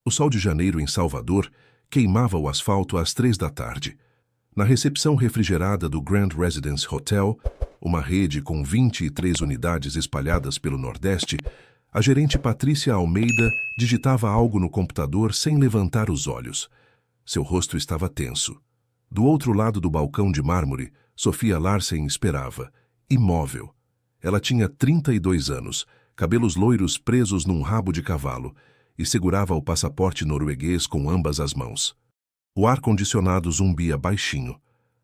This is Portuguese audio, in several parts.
O sol de janeiro em Salvador queimava o asfalto às 3 da tarde. Na recepção refrigerada do Grand Residence Hotel, uma rede com 23 unidades espalhadas pelo Nordeste, a gerente Patrícia Almeida digitava algo no computador sem levantar os olhos. Seu rosto estava tenso. Do outro lado do balcão de mármore, Sofia Larsen esperava, imóvel. Ela tinha 32 anos, cabelos loiros presos num rabo de cavalo, e segurava o passaporte norueguês com ambas as mãos. O ar-condicionado zumbia baixinho.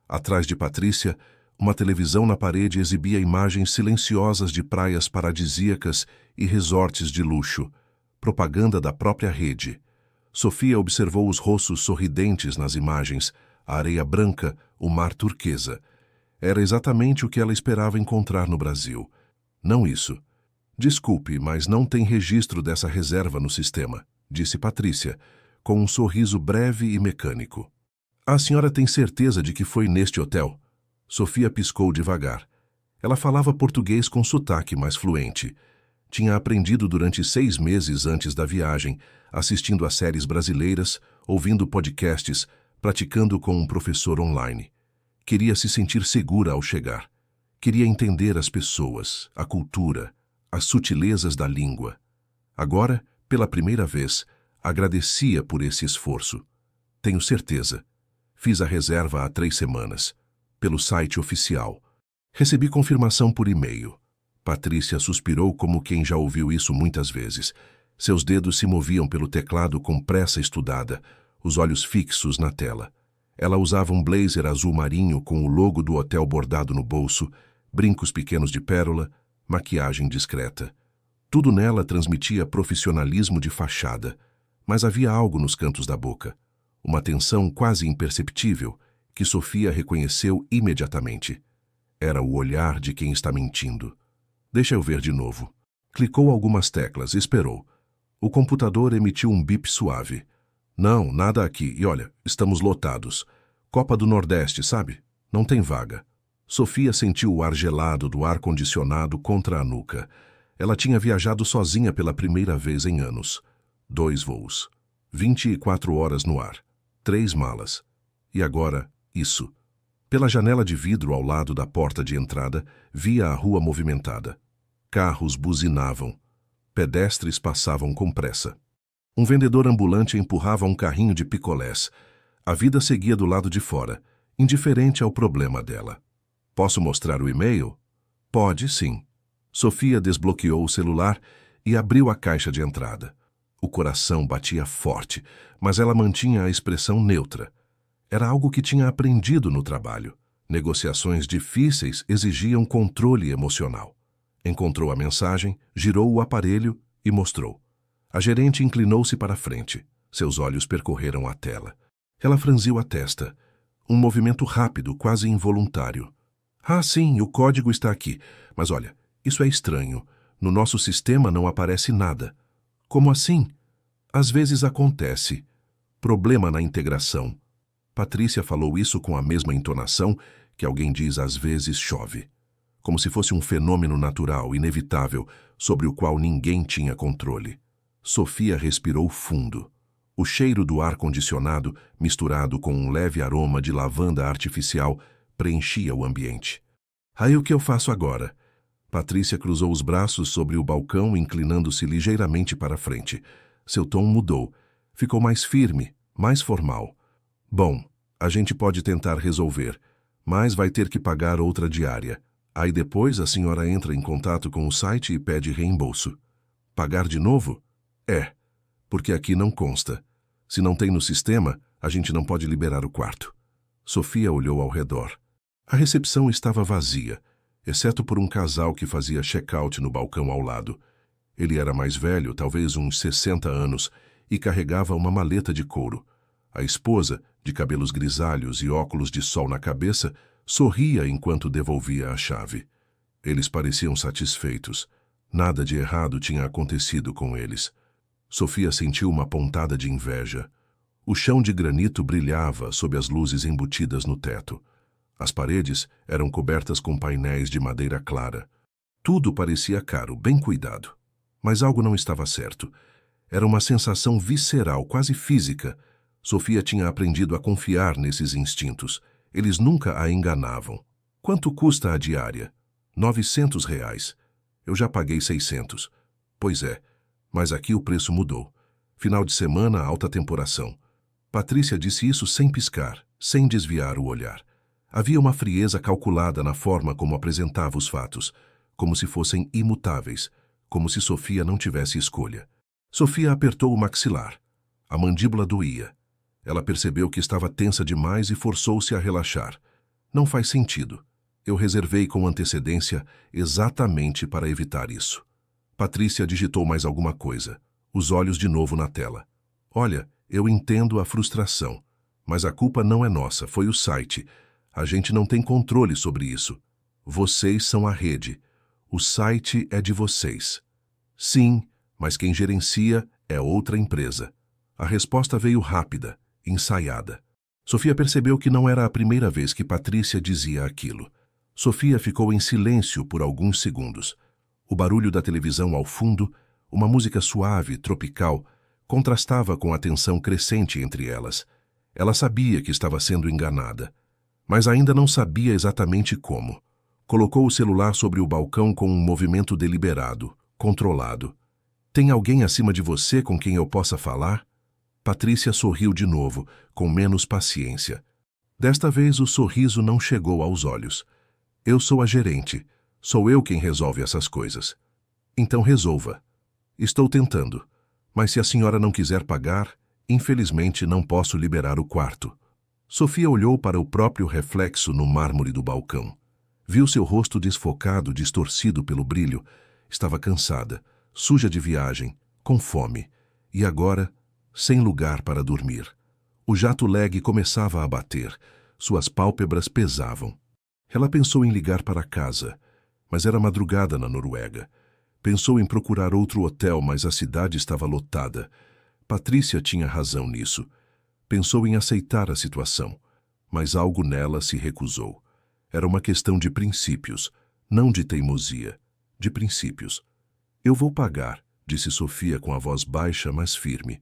Atrás de Patrícia, uma televisão na parede exibia imagens silenciosas de praias paradisíacas e resorts de luxo, propaganda da própria rede. Sofia observou os rostos sorridentes nas imagens, a areia branca, o mar turquesa. Era exatamente o que ela esperava encontrar no Brasil. Não isso. Desculpe, mas não tem registro dessa reserva no sistema, disse Patrícia, com um sorriso breve e mecânico. A senhora tem certeza de que foi neste hotel? Sofia piscou devagar. Ela falava português com sotaque mais fluente. Tinha aprendido durante 6 meses antes da viagem, assistindo a séries brasileiras, ouvindo podcasts, praticando com um professor online. Queria se sentir segura ao chegar. Queria entender as pessoas, a cultura, as sutilezas da língua. Agora, pela primeira vez, agradecia por esse esforço. Tenho certeza. Fiz a reserva há 3 semanas, pelo site oficial. Recebi confirmação por e-mail. Patrícia suspirou como quem já ouviu isso muitas vezes. Seus dedos se moviam pelo teclado com pressa estudada, os olhos fixos na tela. Ela usava um blazer azul marinho com o logo do hotel bordado no bolso, brincos pequenos de pérola, maquiagem discreta. Tudo nela transmitia profissionalismo de fachada, mas havia algo nos cantos da boca, uma tensão quase imperceptível que Sofia reconheceu imediatamente. Era o olhar de quem está mentindo. Deixa eu ver de novo. Clicou algumas teclas, esperou. O computador emitiu um bip suave. Não, nada aqui. E olha, estamos lotados. Copa do Nordeste, sabe? Não tem vaga. Sofia sentiu o ar gelado do ar-condicionado contra a nuca. Ela tinha viajado sozinha pela primeira vez em anos. 2 voos. 24 horas no ar. 3 malas. E agora, isso. Pela janela de vidro ao lado da porta de entrada, via a rua movimentada. Carros buzinavam. Pedestres passavam com pressa. Um vendedor ambulante empurrava um carrinho de picolés. A vida seguia do lado de fora, indiferente ao problema dela. Posso mostrar o e-mail? Pode, sim. Sofia desbloqueou o celular e abriu a caixa de entrada. O coração batia forte, mas ela mantinha a expressão neutra. Era algo que tinha aprendido no trabalho. Negociações difíceis exigiam controle emocional. Encontrou a mensagem, girou o aparelho e mostrou. A gerente inclinou-se para a frente. Seus olhos percorreram a tela. Ela franziu a testa. Um movimento rápido, quase involuntário. Ah, sim, o código está aqui. Mas olha, isso é estranho. No nosso sistema não aparece nada. Como assim? Às vezes acontece. Problema na integração. Patrícia falou isso com a mesma entonação que alguém diz às vezes chove. Como se fosse um fenômeno natural, inevitável, sobre o qual ninguém tinha controle. Sofia respirou fundo. O cheiro do ar-condicionado, misturado com um leve aroma de lavanda artificial, preenchia o ambiente. Aí o que eu faço agora? Patrícia cruzou os braços sobre o balcão, inclinando-se ligeiramente para a frente. Seu tom mudou. Ficou mais firme, mais formal. Bom, a gente pode tentar resolver, mas vai ter que pagar outra diária. Aí depois a senhora entra em contato com o site e pede reembolso. Pagar de novo? É, porque aqui não consta. Se não tem no sistema, a gente não pode liberar o quarto. Sofia olhou ao redor. A recepção estava vazia, exceto por um casal que fazia check-out no balcão ao lado. Ele era mais velho, talvez uns 60 anos, e carregava uma maleta de couro. A esposa, de cabelos grisalhos e óculos de sol na cabeça, sorria enquanto devolvia a chave. Eles pareciam satisfeitos. Nada de errado tinha acontecido com eles. Sofia sentiu uma pontada de inveja. O chão de granito brilhava sob as luzes embutidas no teto. As paredes eram cobertas com painéis de madeira clara. Tudo parecia caro, bem cuidado. Mas algo não estava certo. Era uma sensação visceral, quase física. Sofia tinha aprendido a confiar nesses instintos. Eles nunca a enganavam. Quanto custa a diária? R$ 900. Eu já paguei 600. Pois é, mas aqui o preço mudou. Final de semana, alta temporação. Patrícia disse isso sem piscar, sem desviar o olhar. Havia uma frieza calculada na forma como apresentava os fatos, como se fossem imutáveis, como se Sofia não tivesse escolha. Sofia apertou o maxilar. A mandíbula doía. Ela percebeu que estava tensa demais e forçou-se a relaxar. Não faz sentido. Eu reservei com antecedência exatamente para evitar isso. Patrícia digitou mais alguma coisa, os olhos de novo na tela. Olha, eu entendo a frustração, mas a culpa não é nossa, foi o site. A gente não tem controle sobre isso. Vocês são a rede. O site é de vocês. Sim, mas quem gerencia é outra empresa. A resposta veio rápida, ensaiada. Sofia percebeu que não era a primeira vez que Patrícia dizia aquilo. Sofia ficou em silêncio por alguns segundos. O barulho da televisão ao fundo, uma música suave, tropical, contrastava com a tensão crescente entre elas. Ela sabia que estava sendo enganada, mas ainda não sabia exatamente como. Colocou o celular sobre o balcão com um movimento deliberado, controlado. Tem alguém acima de você com quem eu possa falar? Patrícia sorriu de novo, com menos paciência. Desta vez o sorriso não chegou aos olhos. Eu sou a gerente. Sou eu quem resolve essas coisas. Então resolva. Estou tentando. Mas se a senhora não quiser pagar, infelizmente não posso liberar o quarto. Sofia olhou para o próprio reflexo no mármore do balcão. Viu seu rosto desfocado, distorcido pelo brilho. Estava cansada, suja de viagem, com fome. E agora, sem lugar para dormir. O jato lag começava a bater. Suas pálpebras pesavam. Ela pensou em ligar para casa, mas era madrugada na Noruega. Pensou em procurar outro hotel, mas a cidade estava lotada. Patrícia tinha razão nisso. Pensou em aceitar a situação, mas algo nela se recusou. Era uma questão de princípios, não de teimosia. De princípios. Eu vou pagar, disse Sofia com a voz baixa, mas firme.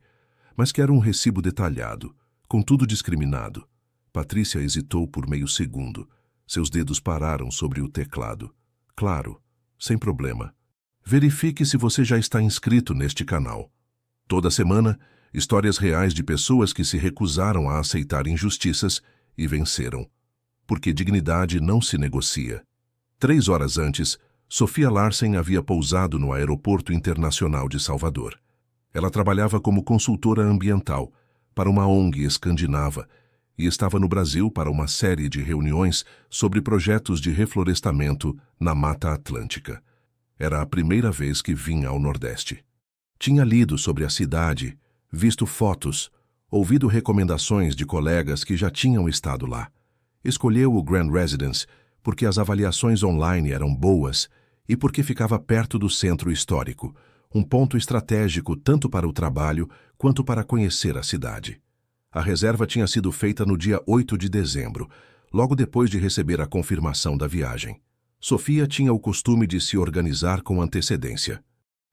Mas quero um recibo detalhado, com tudo discriminado. Patrícia hesitou por meio segundo. Seus dedos pararam sobre o teclado. Claro, sem problema. Verifique se você já está inscrito neste canal. Toda semana, histórias reais de pessoas que se recusaram a aceitar injustiças e venceram. Porque dignidade não se negocia. 3 horas antes, Sofia Larsen havia pousado no Aeroporto Internacional de Salvador. Ela trabalhava como consultora ambiental para uma ONG escandinava e estava no Brasil para uma série de reuniões sobre projetos de reflorestamento na Mata Atlântica. Era a primeira vez que vinha ao Nordeste. Tinha lido sobre a cidade, visto fotos, ouvido recomendações de colegas que já tinham estado lá. Escolheu o Grand Residence porque as avaliações online eram boas e porque ficava perto do centro histórico, um ponto estratégico tanto para o trabalho quanto para conhecer a cidade. A reserva tinha sido feita no dia 8 de dezembro, logo depois de receber a confirmação da viagem. Sofia tinha o costume de se organizar com antecedência.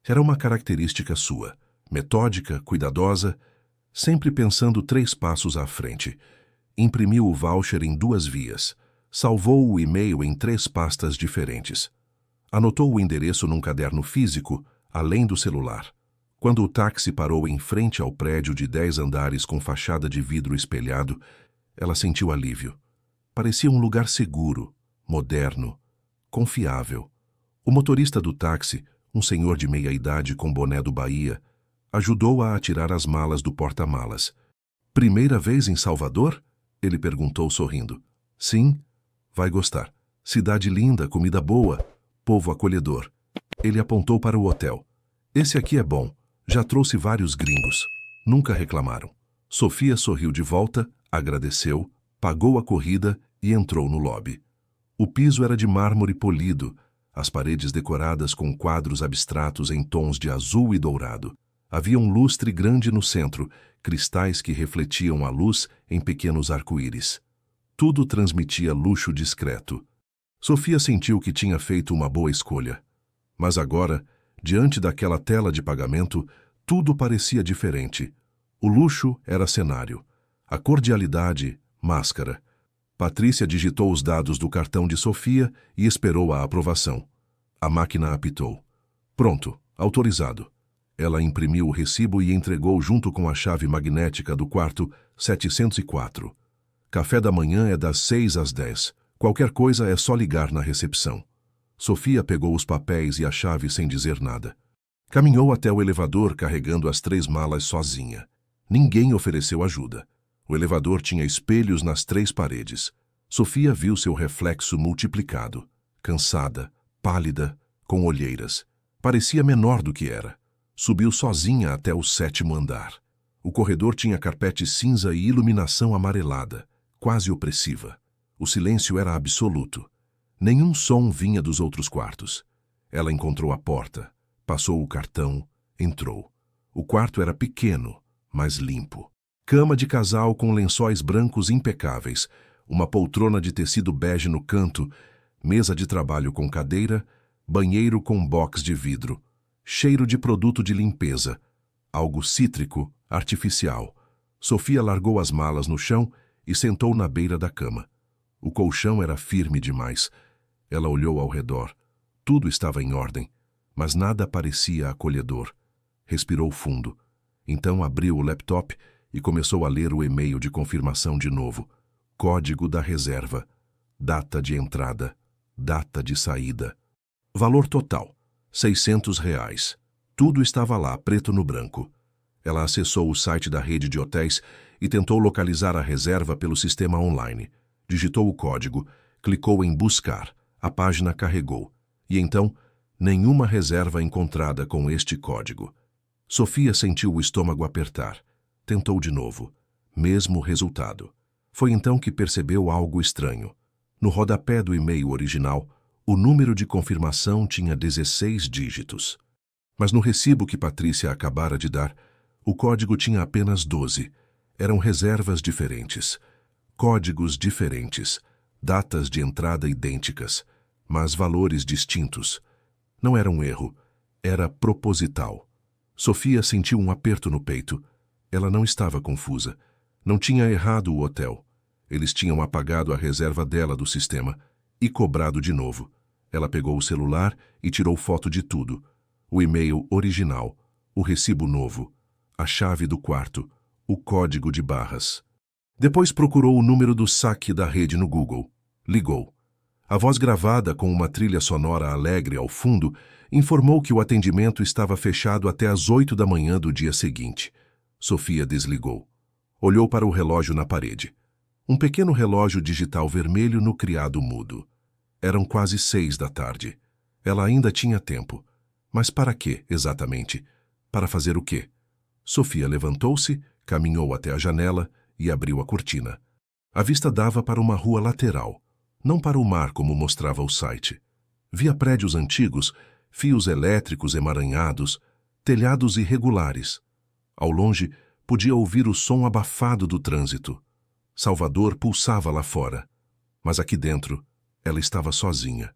Era uma característica sua, metódica, cuidadosa, sempre pensando 3 passos à frente. Imprimiu o voucher em 2 vias, salvou o e-mail em 3 pastas diferentes. Anotou o endereço num caderno físico, além do celular. Quando o táxi parou em frente ao prédio de 10 andares com fachada de vidro espelhado, ela sentiu alívio. Parecia um lugar seguro, moderno, confiável. O motorista do táxi, um senhor de meia-idade com boné do Bahia, ajudou-a a tirar as malas do porta-malas. Primeira vez em Salvador? Ele perguntou sorrindo. Sim, vai gostar. Cidade linda, comida boa, povo acolhedor. Ele apontou para o hotel. Esse aqui é bom. Já trouxe vários gringos. Nunca reclamaram. Sofia sorriu de volta, agradeceu, pagou a corrida e entrou no lobby. O piso era de mármore polido, as paredes decoradas com quadros abstratos em tons de azul e dourado. Havia um lustre grande no centro, cristais que refletiam a luz em pequenos arco-íris. Tudo transmitia luxo discreto. Sofia sentiu que tinha feito uma boa escolha. Mas agora, diante daquela tela de pagamento, Tudo parecia diferente. O luxo era cenário. A cordialidade, máscara. Patrícia digitou os dados do cartão de Sofia e esperou a aprovação. A máquina apitou. Pronto, autorizado. Ela imprimiu o recibo e entregou junto com a chave magnética do quarto 704. Café da manhã é das 6 às 10. Qualquer coisa é só ligar na recepção. Sofia pegou os papéis e a chave sem dizer nada. Caminhou até o elevador carregando as 3 malas sozinha. Ninguém ofereceu ajuda. O elevador tinha espelhos nas 3 paredes. Sofia viu seu reflexo multiplicado. Cansada, pálida, com olheiras. Parecia menor do que era. Subiu sozinha até o 7º andar. O corredor tinha carpete cinza e iluminação amarelada, quase opressiva. O silêncio era absoluto. Nenhum som vinha dos outros quartos. Ela encontrou a porta, passou o cartão, entrou. O quarto era pequeno, mas limpo. Cama de casal com lençóis brancos impecáveis, uma poltrona de tecido bege no canto, mesa de trabalho com cadeira, banheiro com box de vidro, cheiro de produto de limpeza, algo cítrico, artificial. Sofia largou as malas no chão e sentou na beira da cama. O colchão era firme demais. Ela olhou ao redor. Tudo estava em ordem, mas nada parecia acolhedor. Respirou fundo. Então abriu o laptop e começou a ler o e-mail de confirmação de novo. Código da reserva. Data de entrada. Data de saída. Valor total. R$ 600. Tudo estava lá, preto no branco. Ela acessou o site da rede de hotéis e tentou localizar a reserva pelo sistema online. Digitou o código, clicou em buscar. A página carregou. E então, nenhuma reserva encontrada com este código. Sofia sentiu o estômago apertar. Tentou de novo. Mesmo resultado. Foi então que percebeu algo estranho. No rodapé do e-mail original, o número de confirmação tinha 16 dígitos. Mas no recibo que Patrícia acabara de dar, o código tinha apenas 12. Eram reservas diferentes. Códigos diferentes. Datas de entrada idênticas, mas valores distintos. Não era um erro. Era proposital. Sofia sentiu um aperto no peito. Ela não estava confusa. Não tinha errado o hotel. Eles tinham apagado a reserva dela do sistema e cobrado de novo. Ela pegou o celular e tirou foto de tudo. O e-mail original, o recibo novo, a chave do quarto, o código de barras. Depois procurou o número do saque da rede no Google. Ligou. A voz gravada com uma trilha sonora alegre ao fundo informou que o atendimento estava fechado até às 8 da manhã do dia seguinte. Sofia desligou. Olhou para o relógio na parede. Um pequeno relógio digital vermelho no criado mudo. Eram quase 6 da tarde. Ela ainda tinha tempo. Mas para quê, exatamente? Para fazer o quê? Sofia levantou-se, caminhou até a janela e abriu a cortina. A vista dava para uma rua lateral, não para o mar como mostrava o site. Via prédios antigos, fios elétricos emaranhados, telhados irregulares. Ao longe, podia ouvir o som abafado do trânsito. Salvador pulsava lá fora. Mas aqui dentro, ela estava sozinha,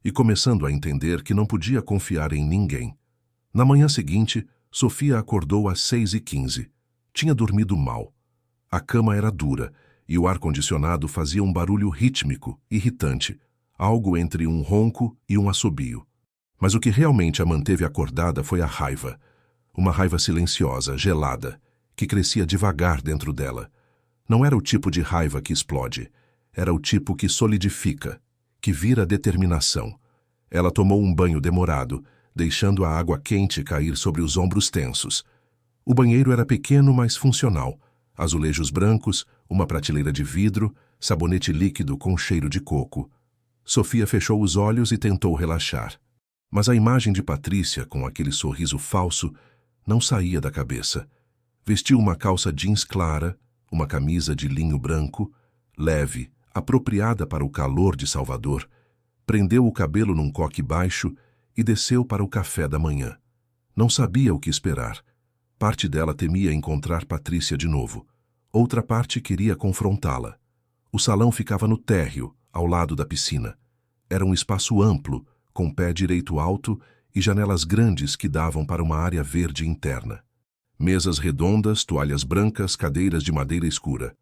e começando a entender que não podia confiar em ninguém. Na manhã seguinte, Sofia acordou às 6h15. Tinha dormido mal. A cama era dura, e o ar-condicionado fazia um barulho rítmico, irritante, algo entre um ronco e um assobio. Mas o que realmente a manteve acordada foi a raiva. Uma raiva silenciosa, gelada, que crescia devagar dentro dela. Não era o tipo de raiva que explode. Era o tipo que solidifica, que vira determinação. Ela tomou um banho demorado, deixando a água quente cair sobre os ombros tensos. O banheiro era pequeno, mas funcional. Azulejos brancos, uma prateleira de vidro, sabonete líquido com cheiro de coco. Sofia fechou os olhos e tentou relaxar. Mas a imagem de Patrícia, com aquele sorriso falso, não saía da cabeça. Vestiu uma calça jeans clara, uma camisa de linho branco, leve, apropriada para o calor de Salvador, prendeu o cabelo num coque baixo e desceu para o café da manhã. Não sabia o que esperar. Parte dela temia encontrar Patrícia de novo. Outra parte queria confrontá-la. O salão ficava no térreo, ao lado da piscina. Era um espaço amplo, com pé direito alto e janelas grandes que davam para uma área verde interna. Mesas redondas, toalhas brancas, cadeiras de madeira escura.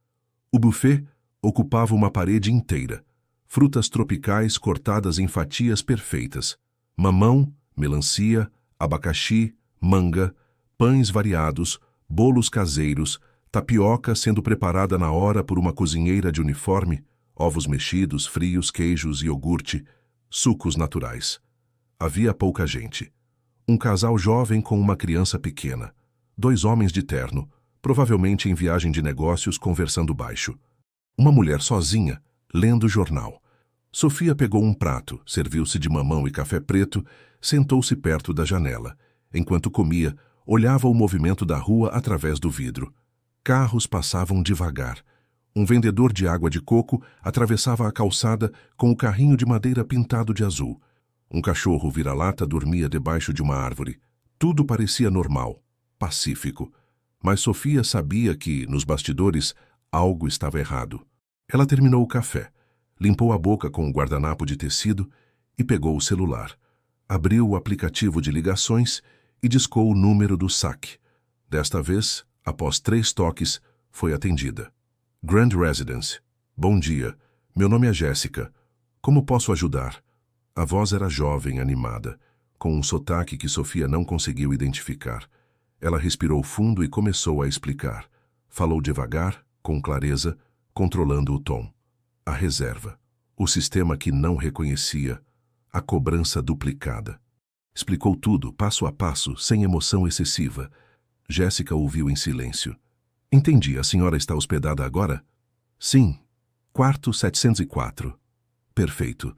O buffet ocupava uma parede inteira. Frutas tropicais cortadas em fatias perfeitas. Mamão, melancia, abacaxi, manga, pães variados, bolos caseiros, tapioca sendo preparada na hora por uma cozinheira de uniforme, ovos mexidos, frios, queijos e iogurte, sucos naturais. Havia pouca gente. Um casal jovem com uma criança pequena. 2 homens de terno, provavelmente em viagem de negócios, conversando baixo. Uma mulher sozinha, lendo jornal. Sofia pegou um prato, serviu-se de mamão e café preto, sentou-se perto da janela. Enquanto comia, olhava o movimento da rua através do vidro. Carros passavam devagar. Um vendedor de água de coco atravessava a calçada com o carrinho de madeira pintado de azul. Um cachorro vira-lata dormia debaixo de uma árvore. Tudo parecia normal, pacífico. Mas Sofia sabia que, nos bastidores, algo estava errado. Ela terminou o café, limpou a boca com o guardanapo de tecido e pegou o celular. Abriu o aplicativo de ligações e discou o número do saque. Desta vez, após 3 toques, foi atendida. Grand Residence. Bom dia. Meu nome é Jéssica. Como posso ajudar? A voz era jovem, animada, com um sotaque que Sofia não conseguiu identificar. Ela respirou fundo e começou a explicar. Falou devagar, com clareza, controlando o tom. A reserva. O sistema que não reconhecia. A cobrança duplicada. Explicou tudo, passo a passo, sem emoção excessiva. Jéssica ouviu em silêncio. Entendi, a senhora está hospedada agora? Sim. Quarto 704. Perfeito.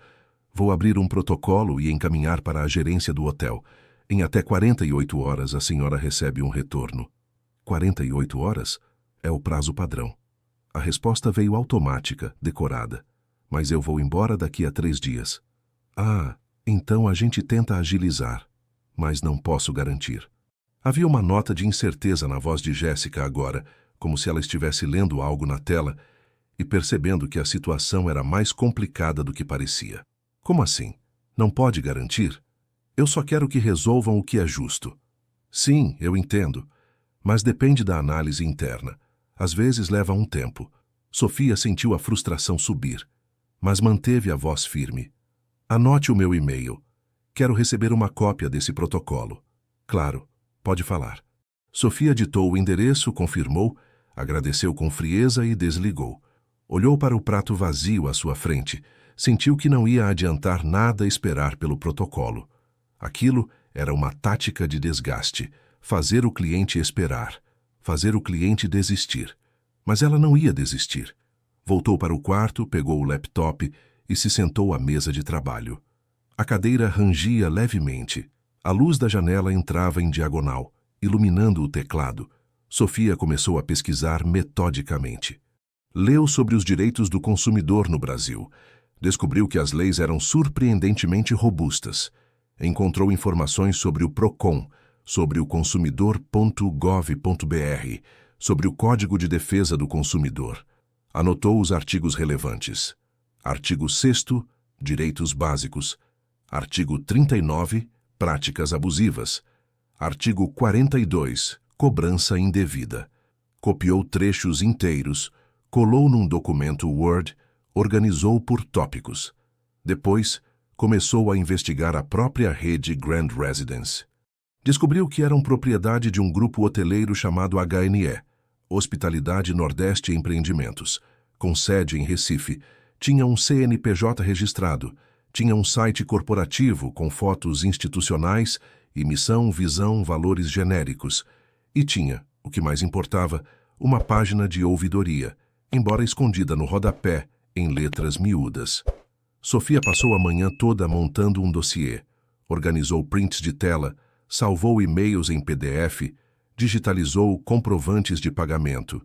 Vou abrir um protocolo e encaminhar para a gerência do hotel. Em até 48 horas a senhora recebe um retorno. 48 horas? É o prazo padrão. A resposta veio automática, decorada. Mas eu vou embora daqui a 3 dias. Ah, então a gente tenta agilizar. Mas não posso garantir. Havia uma nota de incerteza na voz de Jéssica agora, como se ela estivesse lendo algo na tela e percebendo que a situação era mais complicada do que parecia. Como assim? Não pode garantir? Eu só quero que resolvam o que é justo. Sim, eu entendo. Mas depende da análise interna. Às vezes leva um tempo. Sofia sentiu a frustração subir, mas manteve a voz firme. Anote o meu e-mail. Quero receber uma cópia desse protocolo. Claro, pode falar. Sofia ditou o endereço, confirmou, agradeceu com frieza e desligou. Olhou para o prato vazio à sua frente. Sentiu que não ia adiantar nada esperar pelo protocolo. Aquilo era uma tática de desgaste, fazer o cliente esperar, fazer o cliente desistir. Mas ela não ia desistir. Voltou para o quarto, pegou o laptop e se sentou à mesa de trabalho. A cadeira rangia levemente. A luz da janela entrava em diagonal, iluminando o teclado. Sofia começou a pesquisar metodicamente. Leu sobre os direitos do consumidor no Brasil. Descobriu que as leis eram surpreendentemente robustas. Encontrou informações sobre o PROCON, sobre o consumidor.gov.br, sobre o Código de Defesa do Consumidor. Anotou os artigos relevantes. Artigo 6º, Direitos Básicos. Artigo 39, Práticas Abusivas. Artigo 42, Cobrança Indevida. Copiou trechos inteiros, colou num documento Word, organizou por tópicos. Depois, começou a investigar a própria rede Grand Residence. Descobriu que eram propriedade de um grupo hoteleiro chamado HNE, Hospitalidade Nordeste Empreendimentos, com sede em Recife, tinha um CNPJ registrado, tinha um site corporativo com fotos institucionais e missão, visão, valores genéricos, e tinha, o que mais importava, uma página de ouvidoria, embora escondida no rodapé, em letras miúdas. Sofia passou a manhã toda montando um dossiê, organizou prints de tela, salvou e-mails em PDF, digitalizou comprovantes de pagamento.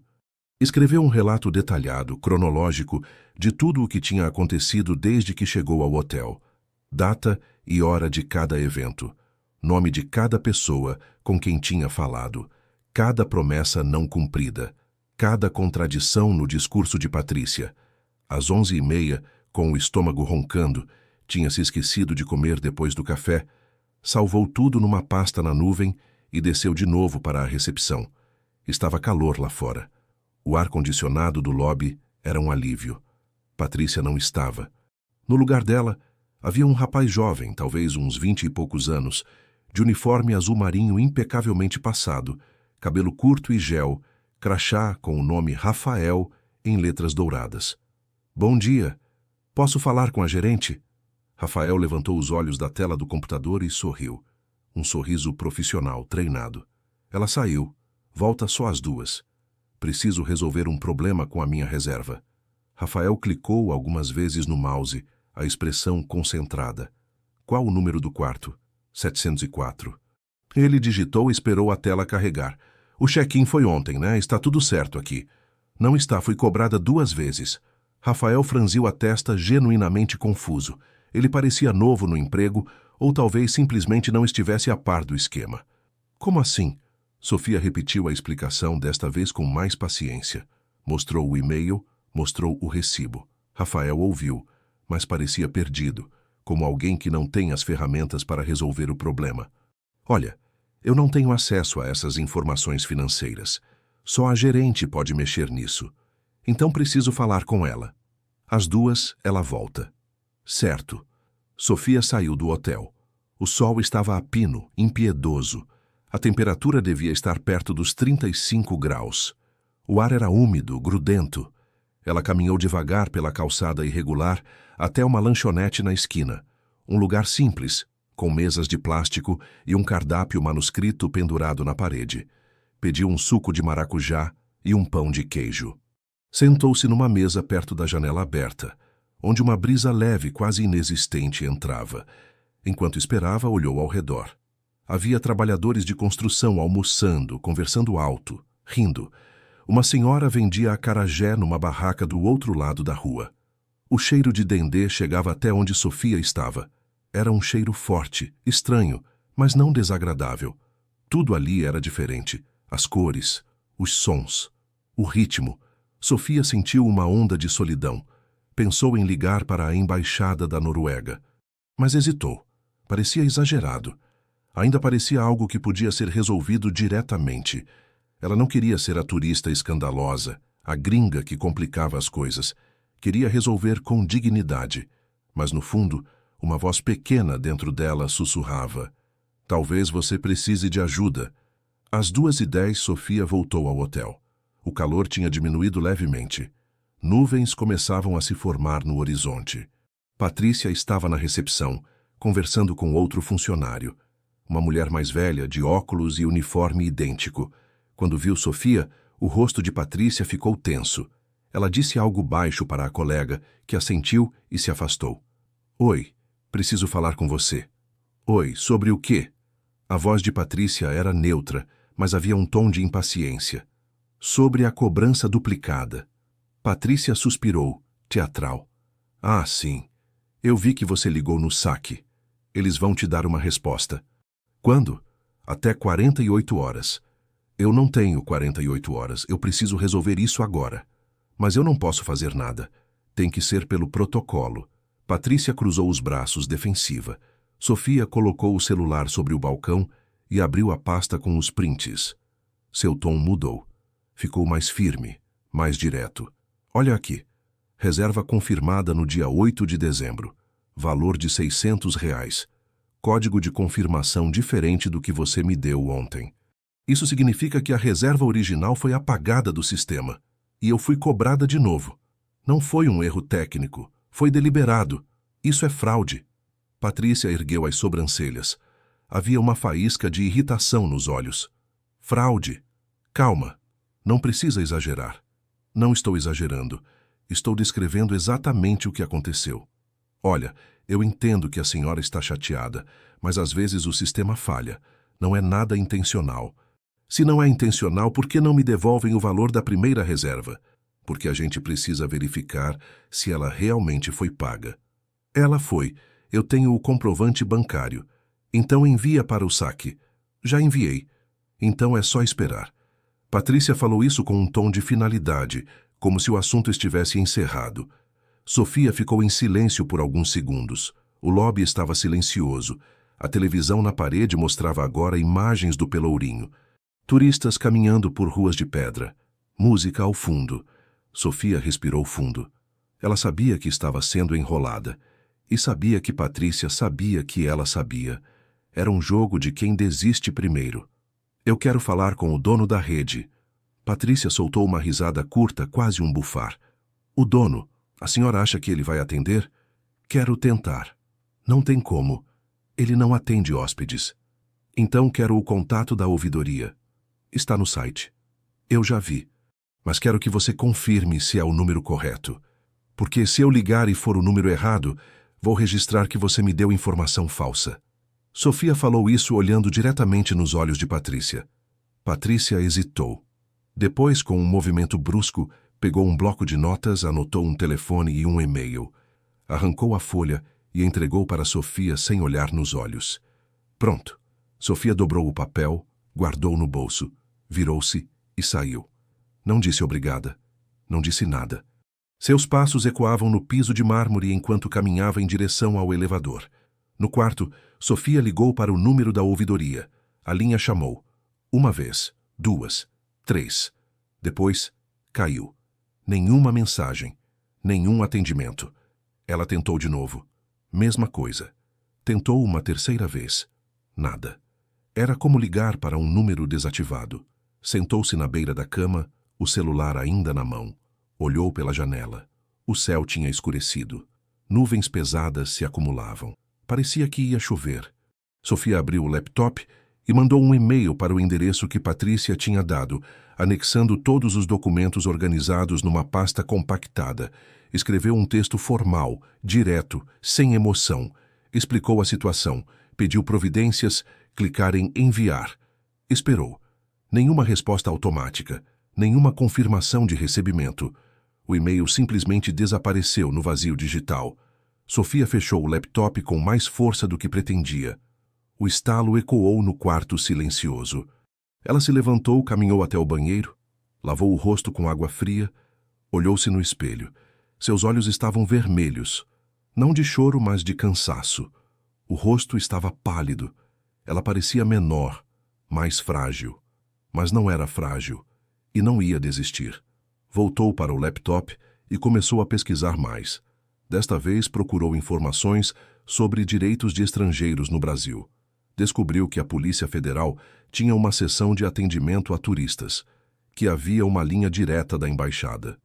Escreveu um relato detalhado, cronológico, de tudo o que tinha acontecido desde que chegou ao hotel. Data e hora de cada evento. Nome de cada pessoa com quem tinha falado. Cada promessa não cumprida. Cada contradição no discurso de Patrícia. Às 11h30, com o estômago roncando, tinha se esquecido de comer depois do café, salvou tudo numa pasta na nuvem e desceu de novo para a recepção. Estava calor lá fora. O ar-condicionado do lobby era um alívio. Patrícia não estava. No lugar dela, havia um rapaz jovem, talvez uns 20 e poucos anos, de uniforme azul marinho impecavelmente passado, cabelo curto e gel, crachá com o nome Rafael em letras douradas. Bom dia. Posso falar com a gerente? Rafael levantou os olhos da tela do computador e sorriu. Um sorriso profissional, treinado. Ela saiu. Volta só às 2. Preciso resolver um problema com a minha reserva. Rafael clicou algumas vezes no mouse, a expressão concentrada. Qual o número do quarto? 704. Ele digitou e esperou a tela carregar. O check-in foi ontem, né? Está tudo certo aqui. Não está, fui cobrada 2 vezes. Rafael franziu a testa, genuinamente confuso. Ele parecia novo no emprego, ou talvez simplesmente não estivesse a par do esquema. Como assim? Sofia repetiu a explicação, desta vez com mais paciência. Mostrou o e-mail, mostrou o recibo. Rafael ouviu, mas parecia perdido, como alguém que não tem as ferramentas para resolver o problema. Olha, eu não tenho acesso a essas informações financeiras. Só a gerente pode mexer nisso. Então preciso falar com ela. Às 2, ela volta. Certo. Sofia saiu do hotel. O sol estava a pino, impiedoso. A temperatura devia estar perto dos 35 graus. O ar era úmido, grudento. Ela caminhou devagar pela calçada irregular até uma lanchonete na esquina. Um lugar simples, com mesas de plástico e um cardápio manuscrito pendurado na parede. Pediu um suco de maracujá e um pão de queijo. Sentou-se numa mesa perto da janela aberta, onde uma brisa leve, quase inexistente, entrava. Enquanto esperava, olhou ao redor. Havia trabalhadores de construção almoçando, conversando alto, rindo. Uma senhora vendia acarajé numa barraca do outro lado da rua. O cheiro de dendê chegava até onde Sofia estava. Era um cheiro forte, estranho, mas não desagradável. Tudo ali era diferente. As cores, os sons, o ritmo. Sofia sentiu uma onda de solidão. Pensou em ligar para a embaixada da Noruega. Mas hesitou. Parecia exagerado. Ainda parecia algo que podia ser resolvido diretamente. Ela não queria ser a turista escandalosa, a gringa que complicava as coisas. Queria resolver com dignidade. Mas, no fundo, uma voz pequena dentro dela sussurrava. Talvez você precise de ajuda. Às 2h10, Sofia voltou ao hotel. O calor tinha diminuído levemente. Nuvens começavam a se formar no horizonte. Patrícia estava na recepção, conversando com outro funcionário. Uma mulher mais velha, de óculos e uniforme idêntico. Quando viu Sofia, o rosto de Patrícia ficou tenso. Ela disse algo baixo para a colega, que assentiu e se afastou. Oi, preciso falar com você. Oi, sobre o quê? A voz de Patrícia era neutra, mas havia um tom de impaciência. Sobre a cobrança duplicada. Patrícia suspirou, teatral. Ah, sim. Eu vi que você ligou no saque. Eles vão te dar uma resposta. Quando? Até 48 horas. Eu não tenho 48 horas. Eu preciso resolver isso agora. Mas eu não posso fazer nada. Tem que ser pelo protocolo. Patrícia cruzou os braços, defensiva. Sofia colocou o celular sobre o balcão e abriu a pasta com os prints. Seu tom mudou. Ficou mais firme, mais direto. Olha aqui. Reserva confirmada no dia 8 de dezembro. Valor de R$600. Código de confirmação diferente do que você me deu ontem. Isso significa que a reserva original foi apagada do sistema. E eu fui cobrada de novo. Não foi um erro técnico. Foi deliberado. Isso é fraude. Patrícia ergueu as sobrancelhas. Havia uma faísca de irritação nos olhos. Fraude. Calma. Não precisa exagerar. Não estou exagerando. Estou descrevendo exatamente o que aconteceu. Olha, eu entendo que a senhora está chateada, mas às vezes o sistema falha. Não é nada intencional. Se não é intencional, por que não me devolvem o valor da primeira reserva? Porque a gente precisa verificar se ela realmente foi paga. Ela foi. Eu tenho o comprovante bancário. Então envia para o saque. Já enviei. Então é só esperar. Patrícia falou isso com um tom de finalidade, como se o assunto estivesse encerrado. Sofia ficou em silêncio por alguns segundos. O lobby estava silencioso. A televisão na parede mostrava agora imagens do Pelourinho. Turistas caminhando por ruas de pedra. Música ao fundo. Sofia respirou fundo. Ela sabia que estava sendo enrolada. E sabia que Patrícia sabia que ela sabia. Era um jogo de quem desiste primeiro. Eu quero falar com o dono da rede. Patrícia soltou uma risada curta, quase um bufar. O dono, a senhora acha que ele vai atender? Quero tentar. Não tem como. Ele não atende hóspedes. Então quero o contato da ouvidoria. Está no site. Eu já vi. Mas quero que você confirme se é o número correto. Porque se eu ligar e for o número errado, vou registrar que você me deu informação falsa. Sofia falou isso olhando diretamente nos olhos de Patrícia. Patrícia hesitou. Depois, com um movimento brusco, pegou um bloco de notas, anotou um telefone e um e-mail. Arrancou a folha e entregou para Sofia sem olhar nos olhos. Pronto. Sofia dobrou o papel, guardou no bolso, virou-se e saiu. Não disse obrigada. Não disse nada. Seus passos ecoavam no piso de mármore enquanto caminhava em direção ao elevador. No quarto, Sofia ligou para o número da ouvidoria. A linha chamou. 1 vez, 2, 3. Depois, caiu. Nenhuma mensagem. Nenhum atendimento. Ela tentou de novo. Mesma coisa. Tentou uma terceira vez. Nada. Era como ligar para um número desativado. Sentou-se na beira da cama, o celular ainda na mão. Olhou pela janela. O céu tinha escurecido. Nuvens pesadas se acumulavam. Parecia que ia chover. Sofia abriu o laptop e mandou um e-mail para o endereço que Patrícia tinha dado, anexando todos os documentos organizados numa pasta compactada. Escreveu um texto formal, direto, sem emoção. Explicou a situação, pediu providências, clicar em enviar. Esperou. Nenhuma resposta automática, nenhuma confirmação de recebimento. O e-mail simplesmente desapareceu no vazio digital. Sofia fechou o laptop com mais força do que pretendia. O estalo ecoou no quarto silencioso. Ela se levantou, caminhou até o banheiro, lavou o rosto com água fria, olhou-se no espelho. Seus olhos estavam vermelhos, não de choro, mas de cansaço. O rosto estava pálido. Ela parecia menor, mais frágil. Mas não era frágil, e não ia desistir. Voltou para o laptop e começou a pesquisar mais. Desta vez procurou informações sobre direitos de estrangeiros no Brasil. Descobriu que a Polícia Federal tinha uma seção de atendimento a turistas, que havia uma linha direta da embaixada,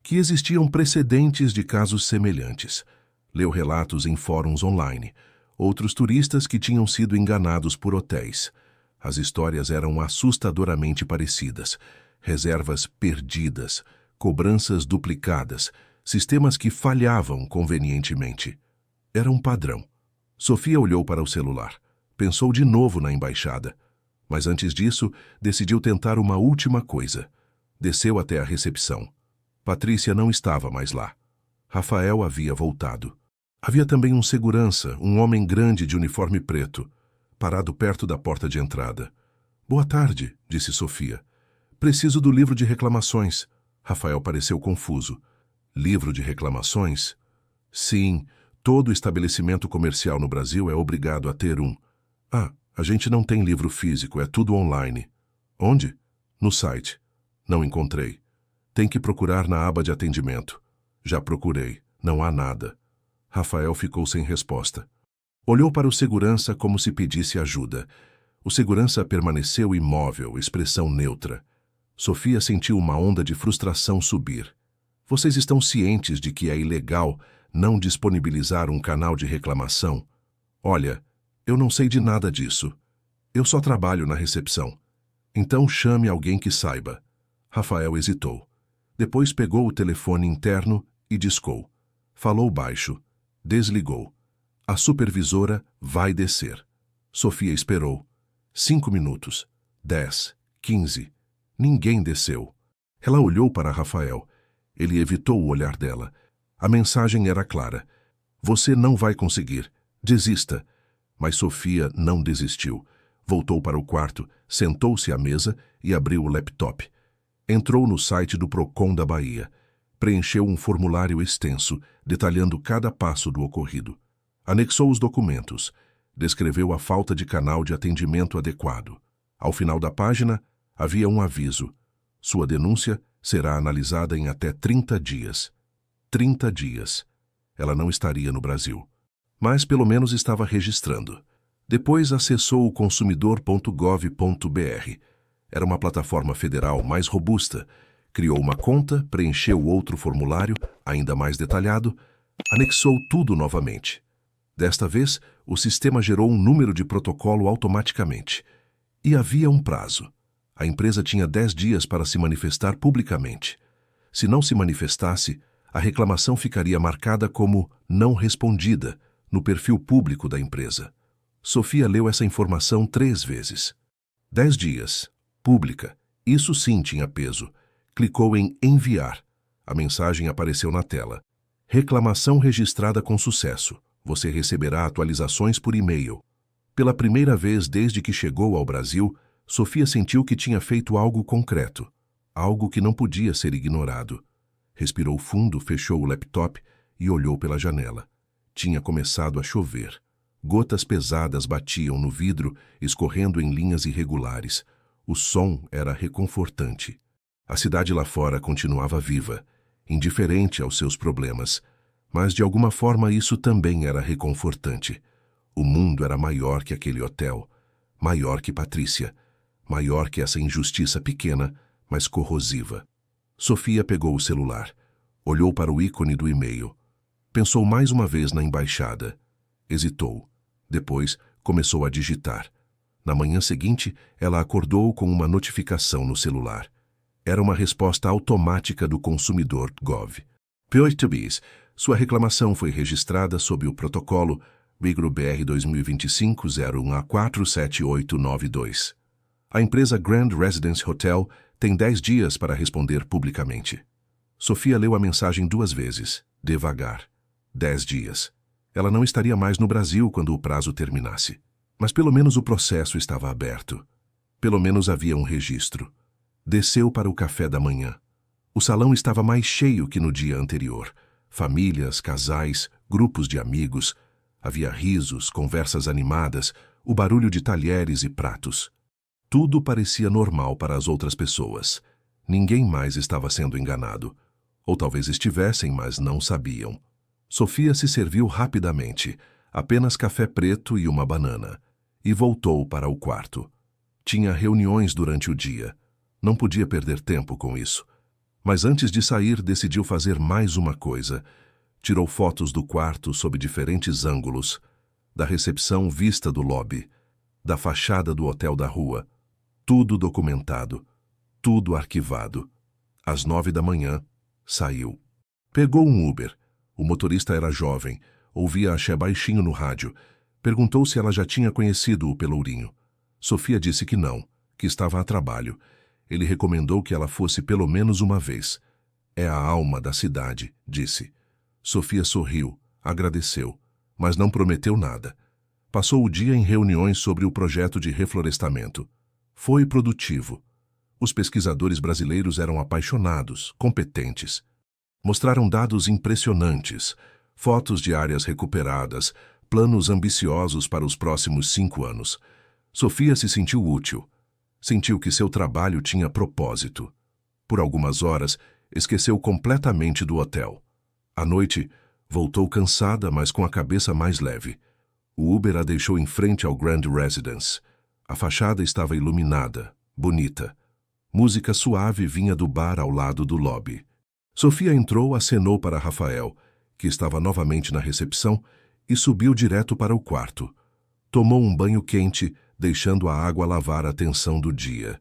que existiam precedentes de casos semelhantes. Leu relatos em fóruns online, outros turistas que tinham sido enganados por hotéis. As histórias eram assustadoramente parecidas. Reservas perdidas, cobranças duplicadas, sistemas que falhavam convenientemente. Era um padrão. Sofia olhou para o celular. Pensou de novo na embaixada. Mas antes disso, decidiu tentar uma última coisa. Desceu até a recepção. Patrícia não estava mais lá. Rafael havia voltado. Havia também um segurança, um homem grande de uniforme preto, parado perto da porta de entrada. Boa tarde, disse Sofia. Preciso do livro de reclamações. Rafael pareceu confuso. Livro de reclamações? Sim, todo estabelecimento comercial no Brasil é obrigado a ter um. Ah, a gente não tem livro físico, é tudo online. Onde? No site. Não encontrei. Tem que procurar na aba de atendimento. Já procurei, não há nada. Rafael ficou sem resposta. Olhou para o segurança como se pedisse ajuda. O segurança permaneceu imóvel, expressão neutra. Sofia sentiu uma onda de frustração subir. Vocês estão cientes de que é ilegal não disponibilizar um canal de reclamação? Olha, eu não sei de nada disso. Eu só trabalho na recepção. Então chame alguém que saiba. Rafael hesitou. Depois pegou o telefone interno e discou. Falou baixo. Desligou. A supervisora vai descer. Sofia esperou. 5 minutos. 10. 15. Ninguém desceu. Ela olhou para Rafael. Ele evitou o olhar dela. A mensagem era clara. Você não vai conseguir. Desista. Mas Sofia não desistiu. Voltou para o quarto, sentou-se à mesa e abriu o laptop. Entrou no site do Procon da Bahia. Preencheu um formulário extenso, detalhando cada passo do ocorrido. Anexou os documentos. Descreveu a falta de canal de atendimento adequado. Ao final da página, havia um aviso. Sua denúncia será analisada em até 30 dias. 30 dias. Ela não estaria no Brasil. Mas pelo menos estava registrando. Depois acessou o consumidor.gov.br. Era uma plataforma federal mais robusta. Criou uma conta, preencheu outro formulário, ainda mais detalhado, anexou tudo novamente. Desta vez, o sistema gerou um número de protocolo automaticamente. E havia um prazo. A empresa tinha 10 dias para se manifestar publicamente. Se não se manifestasse, a reclamação ficaria marcada como não respondida no perfil público da empresa. Sofia leu essa informação 3 vezes. 10 dias. Pública. Isso sim tinha peso. Clicou em enviar. A mensagem apareceu na tela. Reclamação registrada com sucesso. Você receberá atualizações por e-mail. Pela primeira vez desde que chegou ao Brasil, Sofia sentiu que tinha feito algo concreto. Algo que não podia ser ignorado. Respirou fundo, fechou o laptop e olhou pela janela. Tinha começado a chover. Gotas pesadas batiam no vidro, escorrendo em linhas irregulares. O som era reconfortante. A cidade lá fora continuava viva, indiferente aos seus problemas. Mas de alguma forma isso também era reconfortante. O mundo era maior que aquele hotel, maior que Patrícia, maior que essa injustiça pequena, mas corrosiva. Sofia pegou o celular, olhou para o ícone do e-mail. Pensou mais uma vez na embaixada. Hesitou. Depois, começou a digitar. Na manhã seguinte, ela acordou com uma notificação no celular. Era uma resposta automática do consumidor Gov. Português. Sua reclamação foi registrada sob o protocolo BR 2025-01A47892. A empresa Grand Residence Hotel tem 10 dias para responder publicamente. Sofia leu a mensagem 2 vezes, devagar. 10 dias. Ela não estaria mais no Brasil quando o prazo terminasse. Mas pelo menos o processo estava aberto. Pelo menos havia um registro. Desceu para o café da manhã. O salão estava mais cheio que no dia anterior. Famílias, casais, grupos de amigos. Havia risos, conversas animadas, o barulho de talheres e pratos. Tudo parecia normal para as outras pessoas. Ninguém mais estava sendo enganado. Ou talvez estivessem, mas não sabiam. Sofia se serviu rapidamente, apenas café preto e uma banana, e voltou para o quarto. Tinha reuniões durante o dia. Não podia perder tempo com isso. Mas antes de sair, decidiu fazer mais uma coisa. Tirou fotos do quarto sob diferentes ângulos, da recepção vista do lobby, da fachada do hotel da rua. Tudo documentado, tudo arquivado. Às 9 da manhã, saiu. Pegou um Uber. O motorista era jovem, ouvia axé baixinho no rádio. Perguntou se ela já tinha conhecido o Pelourinho. Sofia disse que não, que estava a trabalho. Ele recomendou que ela fosse pelo menos uma vez. É a alma da cidade, disse. Sofia sorriu, agradeceu, mas não prometeu nada. Passou o dia em reuniões sobre o projeto de reflorestamento. Foi produtivo. Os pesquisadores brasileiros eram apaixonados, competentes. Mostraram dados impressionantes, fotos de áreas recuperadas, planos ambiciosos para os próximos 5 anos. Sofia se sentiu útil. Sentiu que seu trabalho tinha propósito. Por algumas horas, esqueceu completamente do hotel. À noite, voltou cansada, mas com a cabeça mais leve. O Uber a deixou em frente ao Grand Residence. A fachada estava iluminada, bonita. Música suave vinha do bar ao lado do lobby. Sofia entrou, acenou para Rafael, que estava novamente na recepção, e subiu direto para o quarto. Tomou um banho quente, deixando a água lavar a tensão do dia.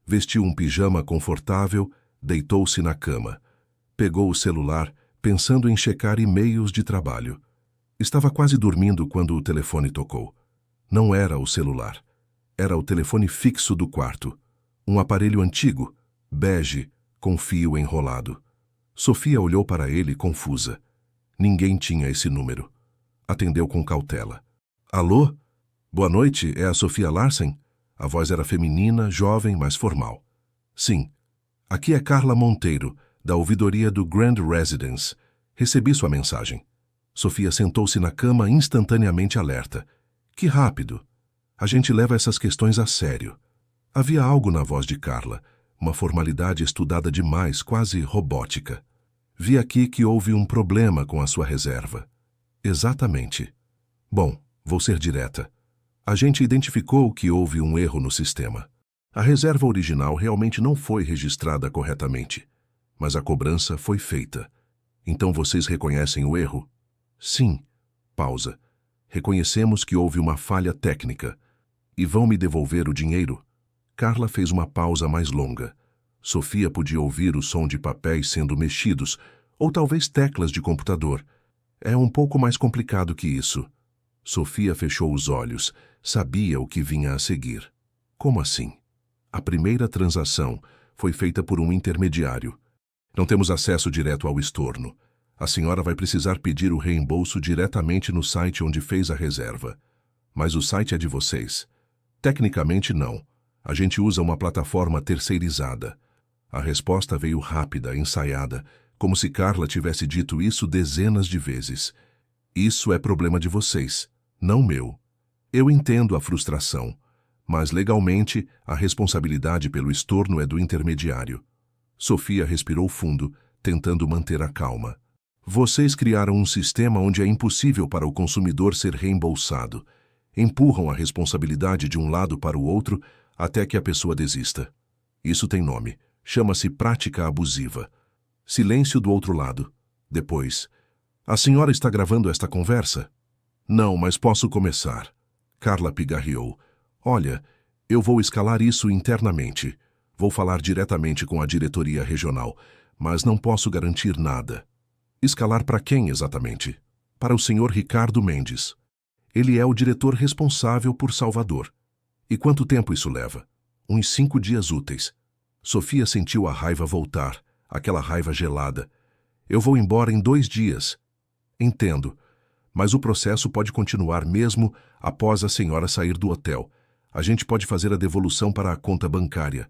Vestiu um pijama confortável, deitou-se na cama. Pegou o celular, pensando em checar e-mails de trabalho. Estava quase dormindo quando o telefone tocou. Não era o celular. Era o telefone fixo do quarto. Um aparelho antigo, bege, com fio enrolado. Sofia olhou para ele confusa. Ninguém tinha esse número. Atendeu com cautela. Alô? Boa noite, é a Sofia Larsen? A voz era feminina, jovem, mas formal. Sim. Aqui é Carla Monteiro, da ouvidoria do Grand Residence. Recebi sua mensagem. Sofia sentou-se na cama instantaneamente alerta. Que rápido! A gente leva essas questões a sério. Havia algo na voz de Carla, uma formalidade estudada demais, quase robótica. Vi aqui que houve um problema com a sua reserva. Exatamente. Bom, vou ser direta. A gente identificou que houve um erro no sistema. A reserva original realmente não foi registrada corretamente, mas a cobrança foi feita. Então vocês reconhecem o erro? Sim. Pausa. Reconhecemos que houve uma falha técnica. E vão me devolver o dinheiro? Carla fez uma pausa mais longa. Sofia podia ouvir o som de papéis sendo mexidos, ou talvez teclas de computador. É um pouco mais complicado que isso. Sofia fechou os olhos. Sabia o que vinha a seguir. Como assim? A primeira transação foi feita por um intermediário. Não temos acesso direto ao estorno. A senhora vai precisar pedir o reembolso diretamente no site onde fez a reserva. Mas o site é de vocês. Tecnicamente, não. A gente usa uma plataforma terceirizada. A resposta veio rápida, ensaiada, como se Carla tivesse dito isso dezenas de vezes. Isso é problema de vocês, não meu. Eu entendo a frustração, mas legalmente a responsabilidade pelo estorno é do intermediário. Sofia respirou fundo, tentando manter a calma. Vocês criaram um sistema onde é impossível para o consumidor ser reembolsado. Empurram a responsabilidade de um lado para o outro até que a pessoa desista. Isso tem nome. Chama-se prática abusiva. Silêncio do outro lado. Depois. A senhora está gravando esta conversa? Não, mas posso começar. Carla pigarreou. Olha, eu vou escalar isso internamente. Vou falar diretamente com a diretoria regional, mas não posso garantir nada. Escalar para quem exatamente? Para o senhor Ricardo Mendes. Ele é o diretor responsável por Salvador. E quanto tempo isso leva? Uns 5 dias úteis. Sofia sentiu a raiva voltar, aquela raiva gelada. Eu vou embora em 2 dias. Entendo, mas o processo pode continuar mesmo após a senhora sair do hotel. A gente pode fazer a devolução para a conta bancária.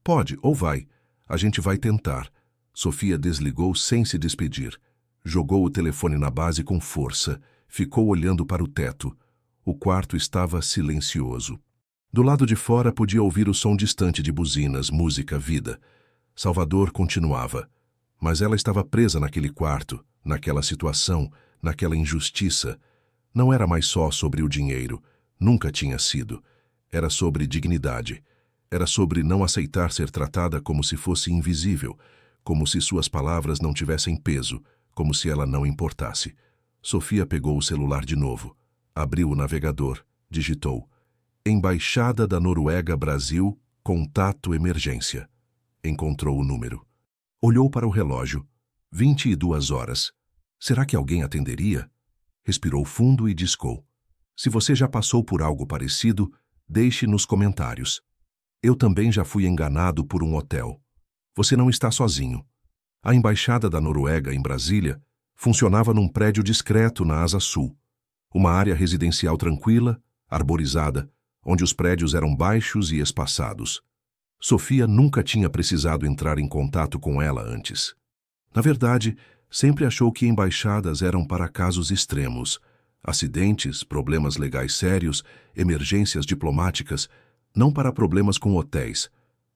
Pode, ou vai. A gente vai tentar. Sofia desligou sem se despedir. Jogou o telefone na base com força. Ficou olhando para o teto. O quarto estava silencioso. Do lado de fora podia ouvir o som distante de buzinas, música, vida. Salvador continuava. Mas ela estava presa naquele quarto, naquela situação, naquela injustiça. Não era mais só sobre o dinheiro. Nunca tinha sido. Era sobre dignidade. Era sobre não aceitar ser tratada como se fosse invisível, como se suas palavras não tivessem peso, como se ela não importasse. Sofia pegou o celular de novo. Abriu o navegador. Digitou. Embaixada da Noruega Brasil, contato emergência. Encontrou o número. Olhou para o relógio. 22 horas. Será que alguém atenderia? Respirou fundo e discou. Se você já passou por algo parecido, deixe nos comentários. Eu também já fui enganado por um hotel. Você não está sozinho. A Embaixada da Noruega em Brasília funcionava num prédio discreto na Asa Sul. Uma área residencial tranquila, arborizada, onde os prédios eram baixos e espaçados. Sofia nunca tinha precisado entrar em contato com ela antes. Na verdade, sempre achou que embaixadas eram para casos extremos. Acidentes, problemas legais sérios, emergências diplomáticas, não para problemas com hotéis.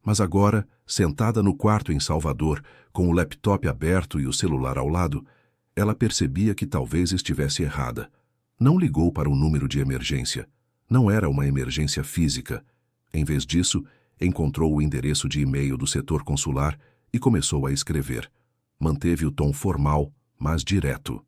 Mas agora, sentada no quarto em Salvador, com o laptop aberto e o celular ao lado, ela percebia que talvez estivesse errada. Não ligou para o número de emergência. Não era uma emergência física. Em vez disso, encontrou o endereço de e-mail do setor consular e começou a escrever. Manteve o tom formal, mas direto.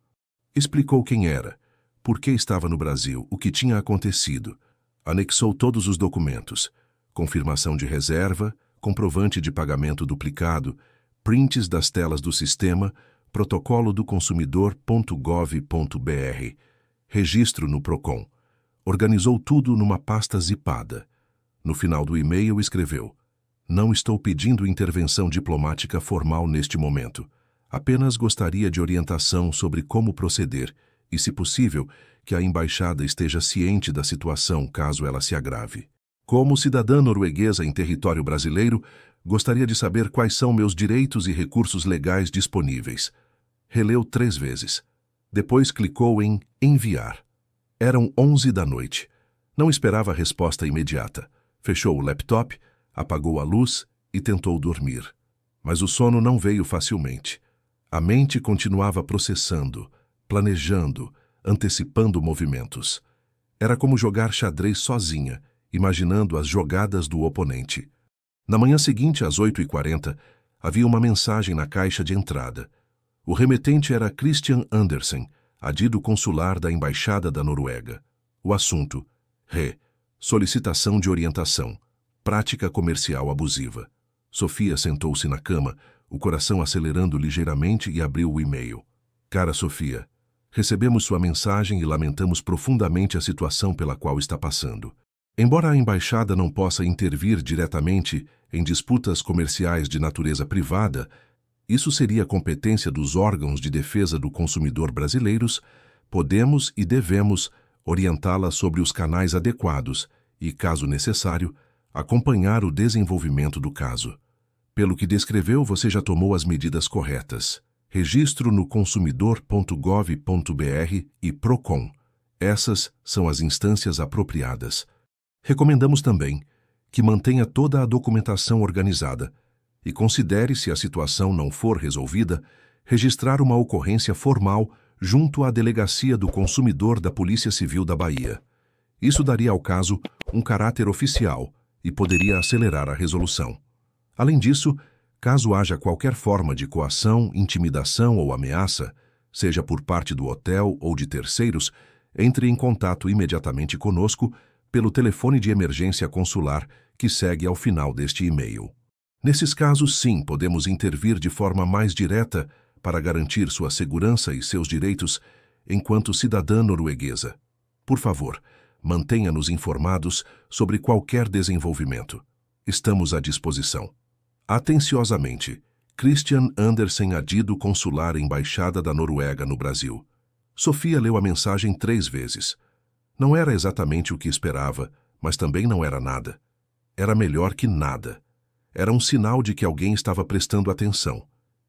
Explicou quem era, por que estava no Brasil, o que tinha acontecido. Anexou todos os documentos. Confirmação de reserva, comprovante de pagamento duplicado, prints das telas do sistema, protocolo do consumidor.gov.br, registro no Procon. Organizou tudo numa pasta zipada. No final do e-mail escreveu: Não estou pedindo intervenção diplomática formal neste momento. Apenas gostaria de orientação sobre como proceder e, se possível, que a embaixada esteja ciente da situação caso ela se agrave. Como cidadã norueguesa em território brasileiro, gostaria de saber quais são meus direitos e recursos legais disponíveis. Releu 3 vezes. Depois clicou em enviar. Eram 11 da noite. Não esperava a resposta imediata. Fechou o laptop, apagou a luz e tentou dormir. Mas o sono não veio facilmente. A mente continuava processando, planejando, antecipando movimentos. Era como jogar xadrez sozinha, imaginando as jogadas do oponente. Na manhã seguinte, às 8h40, havia uma mensagem na caixa de entrada. O remetente era Christian Andersen, adido consular da Embaixada da Noruega. O assunto: solicitação de orientação, prática comercial abusiva. Sofia sentou-se na cama, o coração acelerando ligeiramente, e abriu o e-mail. Cara Sofia, recebemos sua mensagem e lamentamos profundamente a situação pela qual está passando. Embora a embaixada não possa intervir diretamente em disputas comerciais de natureza privada, isso seria competência dos órgãos de defesa do consumidor brasileiros, podemos e devemos orientá-la sobre os canais adequados e, caso necessário, acompanhar o desenvolvimento do caso. Pelo que descreveu, você já tomou as medidas corretas. Registro no consumidor.gov.br e Procon. Essas são as instâncias apropriadas. Recomendamos também que mantenha toda a documentação organizada e considere, se a situação não for resolvida, registrar uma ocorrência formal junto à Delegacia do Consumidor da Polícia Civil da Bahia. Isso daria ao caso um caráter oficial e poderia acelerar a resolução. Além disso, caso haja qualquer forma de coação, intimidação ou ameaça, seja por parte do hotel ou de terceiros, entre em contato imediatamente conosco pelo telefone de emergência consular que segue ao final deste e-mail. Nesses casos, sim, podemos intervir de forma mais direta para garantir sua segurança e seus direitos enquanto cidadã norueguesa. Por favor, mantenha-nos informados sobre qualquer desenvolvimento. Estamos à disposição. Atenciosamente, Christian Andersen, adido consular Embaixada da Noruega no Brasil. Sofia leu a mensagem 3 vezes. Não era exatamente o que esperava, mas também não era nada. Era melhor que nada. Era um sinal de que alguém estava prestando atenção.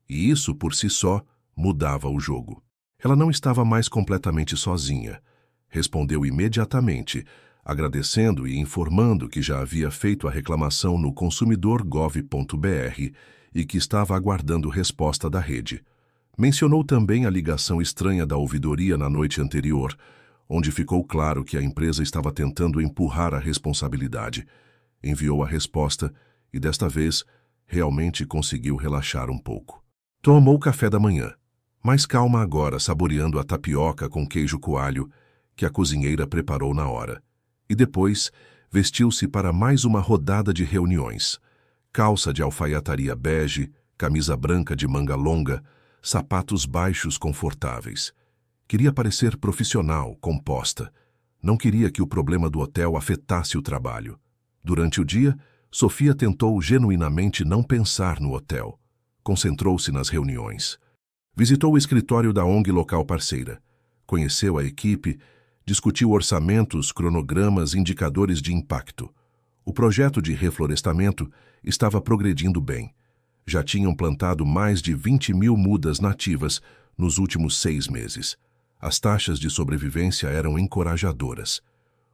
E isso, por si só, mudava o jogo. Ela não estava mais completamente sozinha. Respondeu imediatamente, agradecendo e informando que já havia feito a reclamação no consumidor.gov.br e que estava aguardando resposta da rede. Mencionou também a ligação estranha da ouvidoria na noite anterior, onde ficou claro que a empresa estava tentando empurrar a responsabilidade. Enviou a resposta e, desta vez, realmente conseguiu relaxar um pouco. Tomou café da manhã, mais calma agora, saboreando a tapioca com queijo coalho que a cozinheira preparou na hora. E depois, vestiu-se para mais uma rodada de reuniões. Calça de alfaiataria bege, camisa branca de manga longa, sapatos baixos confortáveis. Queria parecer profissional, composta. Não queria que o problema do hotel afetasse o trabalho. Durante o dia, Sofia tentou genuinamente não pensar no hotel. Concentrou-se nas reuniões. Visitou o escritório da ONG local parceira. Conheceu a equipe, discutiu orçamentos, cronogramas, indicadores de impacto. O projeto de reflorestamento estava progredindo bem. Já tinham plantado mais de 20.000 mudas nativas nos últimos 6 meses. As taxas de sobrevivência eram encorajadoras.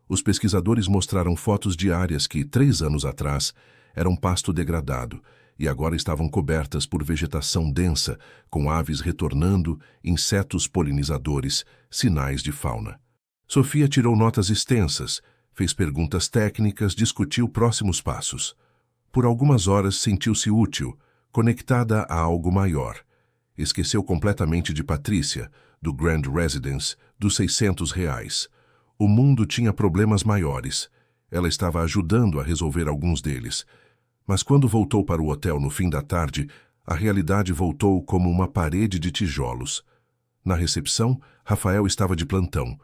Os pesquisadores mostraram fotos de áreas que, 3 anos atrás, eram pasto degradado e agora estavam cobertas por vegetação densa, com aves retornando, insetos polinizadores, sinais de fauna. Sofia tirou notas extensas, fez perguntas técnicas, discutiu próximos passos. Por algumas horas sentiu-se útil, conectada a algo maior. Esqueceu completamente de Patrícia, do Grand Residence, dos R$600. O mundo tinha problemas maiores. Ela estava ajudando a resolver alguns deles. Mas quando voltou para o hotel no fim da tarde, a realidade voltou como uma parede de tijolos. Na recepção, Rafael estava de plantão.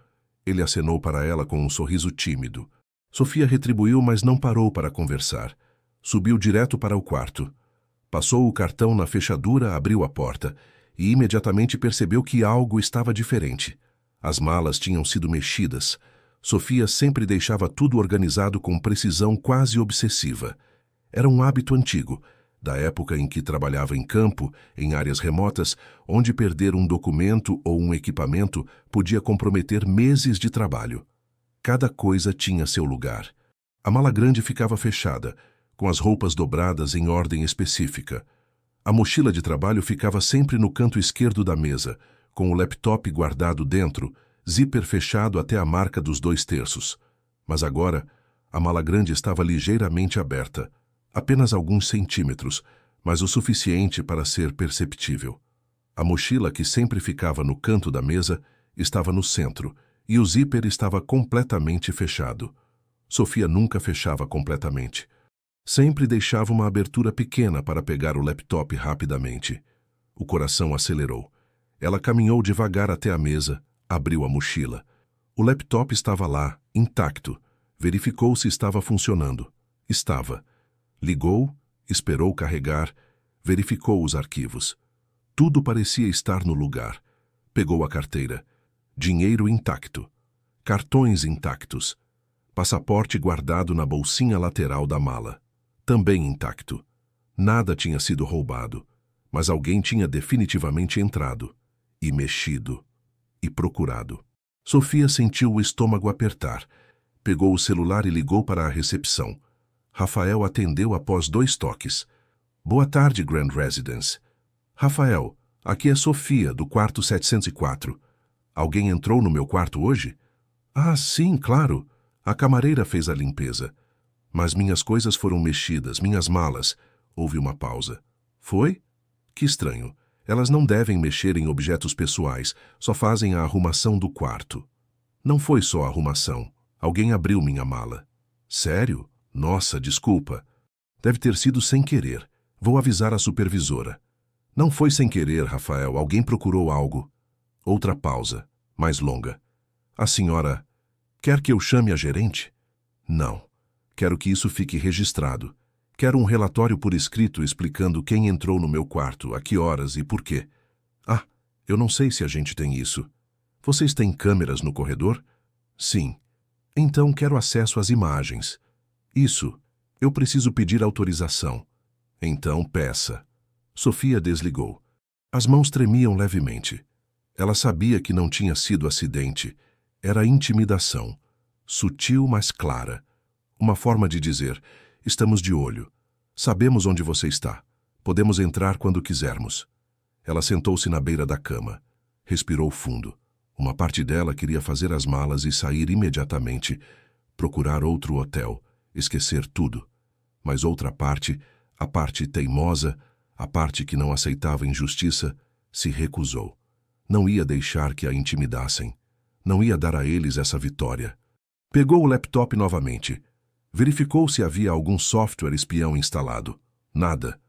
Ele acenou para ela com um sorriso tímido. Sofia retribuiu, mas não parou para conversar. Subiu direto para o quarto. Passou o cartão na fechadura, abriu a porta e imediatamente percebeu que algo estava diferente. As malas tinham sido mexidas. Sofia sempre deixava tudo organizado com precisão quase obsessiva. Era um hábito antigo, da época em que trabalhava em campo, em áreas remotas, onde perder um documento ou um equipamento podia comprometer meses de trabalho. Cada coisa tinha seu lugar. A mala grande ficava fechada, com as roupas dobradas em ordem específica. A mochila de trabalho ficava sempre no canto esquerdo da mesa, com o laptop guardado dentro, zíper fechado até a marca dos 2/3. Mas agora, a mala grande estava ligeiramente aberta, apenas alguns centímetros, mas o suficiente para ser perceptível. A mochila, que sempre ficava no canto da mesa, estava no centro, e o zíper estava completamente fechado. Sofia nunca fechava completamente. Sempre deixava uma abertura pequena para pegar o laptop rapidamente. O coração acelerou. Ela caminhou devagar até a mesa, abriu a mochila. O laptop estava lá, intacto. Verificou se estava funcionando. Estava. Ligou, esperou carregar, verificou os arquivos. Tudo parecia estar no lugar. Pegou a carteira. Dinheiro intacto. Cartões intactos. Passaporte guardado na bolsinha lateral da mala. Também intacto. Nada tinha sido roubado, mas alguém tinha definitivamente entrado, e mexido, e procurado. Sofia sentiu o estômago apertar. Pegou o celular e ligou para a recepção. Rafael atendeu após 2 toques. Boa tarde, Grand Residence. Rafael, aqui é Sofia, do quarto 704. Alguém entrou no meu quarto hoje? Ah, sim, claro. A camareira fez a limpeza. Mas minhas coisas foram mexidas, minhas malas. Houve uma pausa. Foi? Que estranho. Elas não devem mexer em objetos pessoais, só fazem a arrumação do quarto. Não foi só a arrumação. Alguém abriu minha mala. Sério? Nossa, desculpa. Deve ter sido sem querer. Vou avisar a supervisora. Não foi sem querer, Rafael. Alguém procurou algo. Outra pausa, mais longa. A senhora quer que eu chame a gerente? Não. Quero que isso fique registrado. Quero um relatório por escrito explicando quem entrou no meu quarto, a que horas e por quê. Ah, eu não sei se a gente tem isso. Vocês têm câmeras no corredor? Sim. Então quero acesso às imagens. Isso. Eu preciso pedir autorização. Então peça. Sofia desligou. As mãos tremiam levemente. Ela sabia que não tinha sido acidente. Era intimidação. Sutil, mas clara. Uma forma de dizer, estamos de olho. Sabemos onde você está. Podemos entrar quando quisermos. Ela sentou-se na beira da cama. Respirou fundo. Uma parte dela queria fazer as malas e sair imediatamente, procurar outro hotel, esquecer tudo. Mas outra parte, a parte teimosa, a parte que não aceitava injustiça, se recusou. Não ia deixar que a intimidassem. Não ia dar a eles essa vitória. Pegou o laptop novamente. Verificou se havia algum software espião instalado. Nada.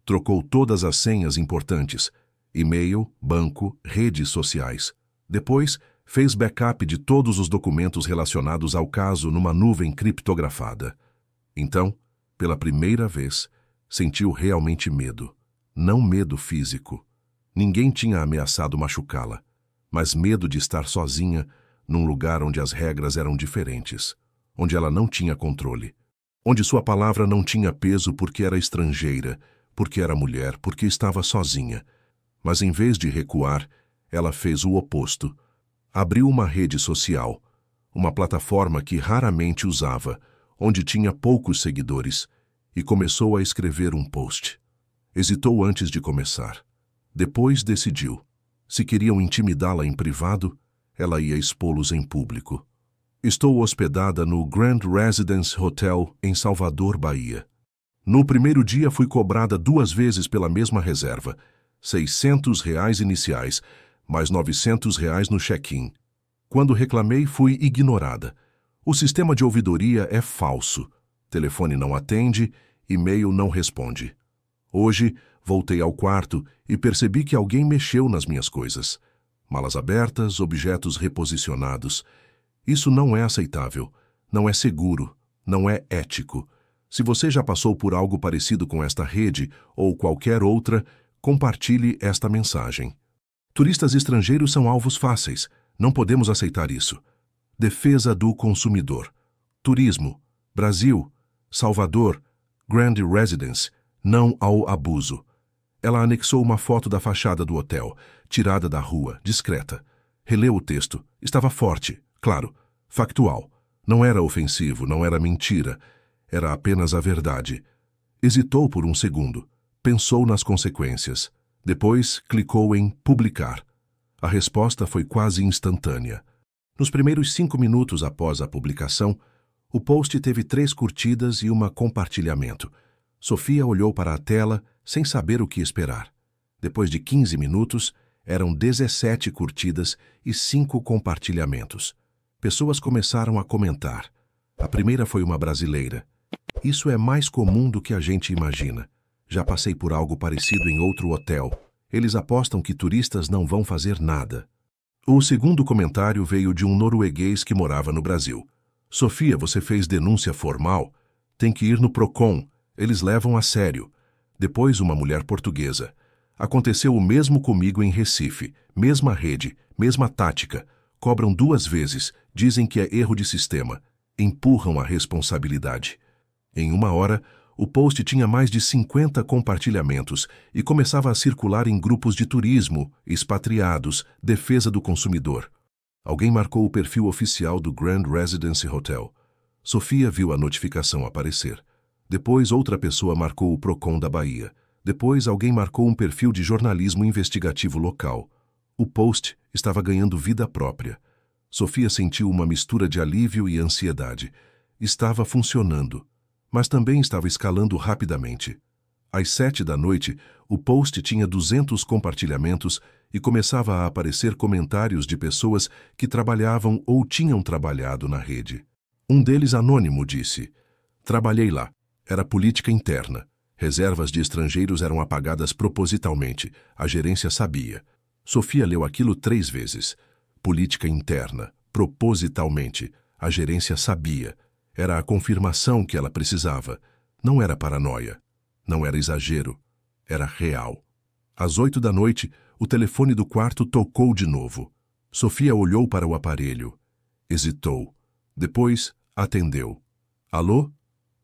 Trocou todas as senhas importantes. E-mail, banco, redes sociais. Depois, fez backup de todos os documentos relacionados ao caso numa nuvem criptografada. Então, pela primeira vez, sentiu realmente medo. Não medo físico. Ninguém tinha ameaçado machucá-la, mas medo de estar sozinha num lugar onde as regras eram diferentes, onde ela não tinha controle, onde sua palavra não tinha peso porque era estrangeira, porque era mulher, porque estava sozinha. Mas em vez de recuar, ela fez o oposto. Abriu uma rede social, uma plataforma que raramente usava, onde tinha poucos seguidores, e começou a escrever um post. Hesitou antes de começar. Depois decidiu. Se queriam intimidá-la em privado, ela ia expô-los em público. Estou hospedada no Grand Residence Hotel em Salvador, Bahia. No primeiro dia fui cobrada 2 vezes pela mesma reserva, R$ 600 iniciais, mais R$ 900 no check-in. Quando reclamei, fui ignorada. O sistema de ouvidoria é falso. Telefone não atende, e-mail não responde. Hoje, voltei ao quarto e percebi que alguém mexeu nas minhas coisas. Malas abertas, objetos reposicionados. Isso não é aceitável, não é seguro, não é ético. Se você já passou por algo parecido com esta rede ou qualquer outra, compartilhe esta mensagem. Turistas estrangeiros são alvos fáceis. Não podemos aceitar isso. Defesa do consumidor. Turismo. Brasil. Salvador. Grand Residence. Não ao abuso. Ela anexou uma foto da fachada do hotel, tirada da rua, discreta. Releu o texto. Estava forte, claro, factual. Não era ofensivo, não era mentira. Era apenas a verdade. Hesitou por um segundo. Pensou nas consequências. Depois, clicou em publicar. A resposta foi quase instantânea. Nos primeiros 5 minutos após a publicação, o post teve 3 curtidas e uma compartilhamento. Sofia olhou para a tela sem saber o que esperar. Depois de 15 minutos, eram 17 curtidas e 5 compartilhamentos. Pessoas começaram a comentar. A primeira foi uma brasileira. Isso é mais comum do que a gente imagina. Já passei por algo parecido em outro hotel. Eles apostam que turistas não vão fazer nada. O segundo comentário veio de um norueguês que morava no Brasil. Sofia, você fez denúncia formal? Tem que ir no Procon. Eles levam a sério. Depois, uma mulher portuguesa. Aconteceu o mesmo comigo em Recife. Mesma rede, mesma tática. Cobram 2 vezes. Dizem que é erro de sistema. Empurram a responsabilidade. Em 1 hora, o post tinha mais de 50 compartilhamentos e começava a circular em grupos de turismo, expatriados, defesa do consumidor. Alguém marcou o perfil oficial do Grand Residence Hotel. Sofia viu a notificação aparecer. Depois, outra pessoa marcou o Procon da Bahia. Depois, alguém marcou um perfil de jornalismo investigativo local. O post estava ganhando vida própria. Sofia sentiu uma mistura de alívio e ansiedade. Estava funcionando, mas também estava escalando rapidamente. Às 7 da noite, o post tinha 200 compartilhamentos e começava a aparecer comentários de pessoas que trabalhavam ou tinham trabalhado na rede. Um deles, anônimo, disse: "Trabalhei lá. Era política interna. Reservas de estrangeiros eram apagadas propositalmente. A gerência sabia." Sofia leu aquilo 3 vezes. Política interna, propositalmente. A gerência sabia. Era a confirmação que ela precisava. Não era paranoia. Não era exagero. Era real. Às 8 da noite, o telefone do quarto tocou de novo. Sofia olhou para o aparelho. Hesitou. Depois, atendeu. "Alô?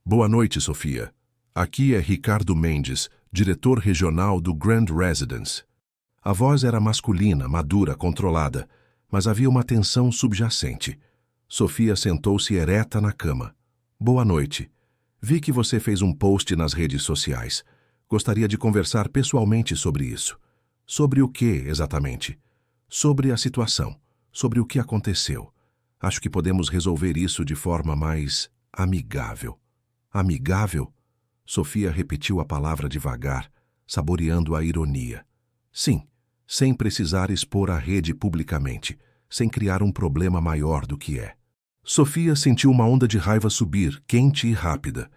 Boa noite, Sofia. Aqui é Ricardo Mendes, diretor regional do Grand Residence." A voz era masculina, madura, controlada, mas havia uma tensão subjacente. Sofia sentou-se ereta na cama. "Boa noite. Vi que você fez um post nas redes sociais. Gostaria de conversar pessoalmente sobre isso." "Sobre o que, exatamente?" "Sobre a situação. Sobre o que aconteceu. Acho que podemos resolver isso de forma mais amigável." "Amigável?" Sofia repetiu a palavra devagar, saboreando a ironia. "Sim, sem precisar expor a rede publicamente, sem criar um problema maior do que é." Sofia sentiu uma onda de raiva subir, quente e rápida.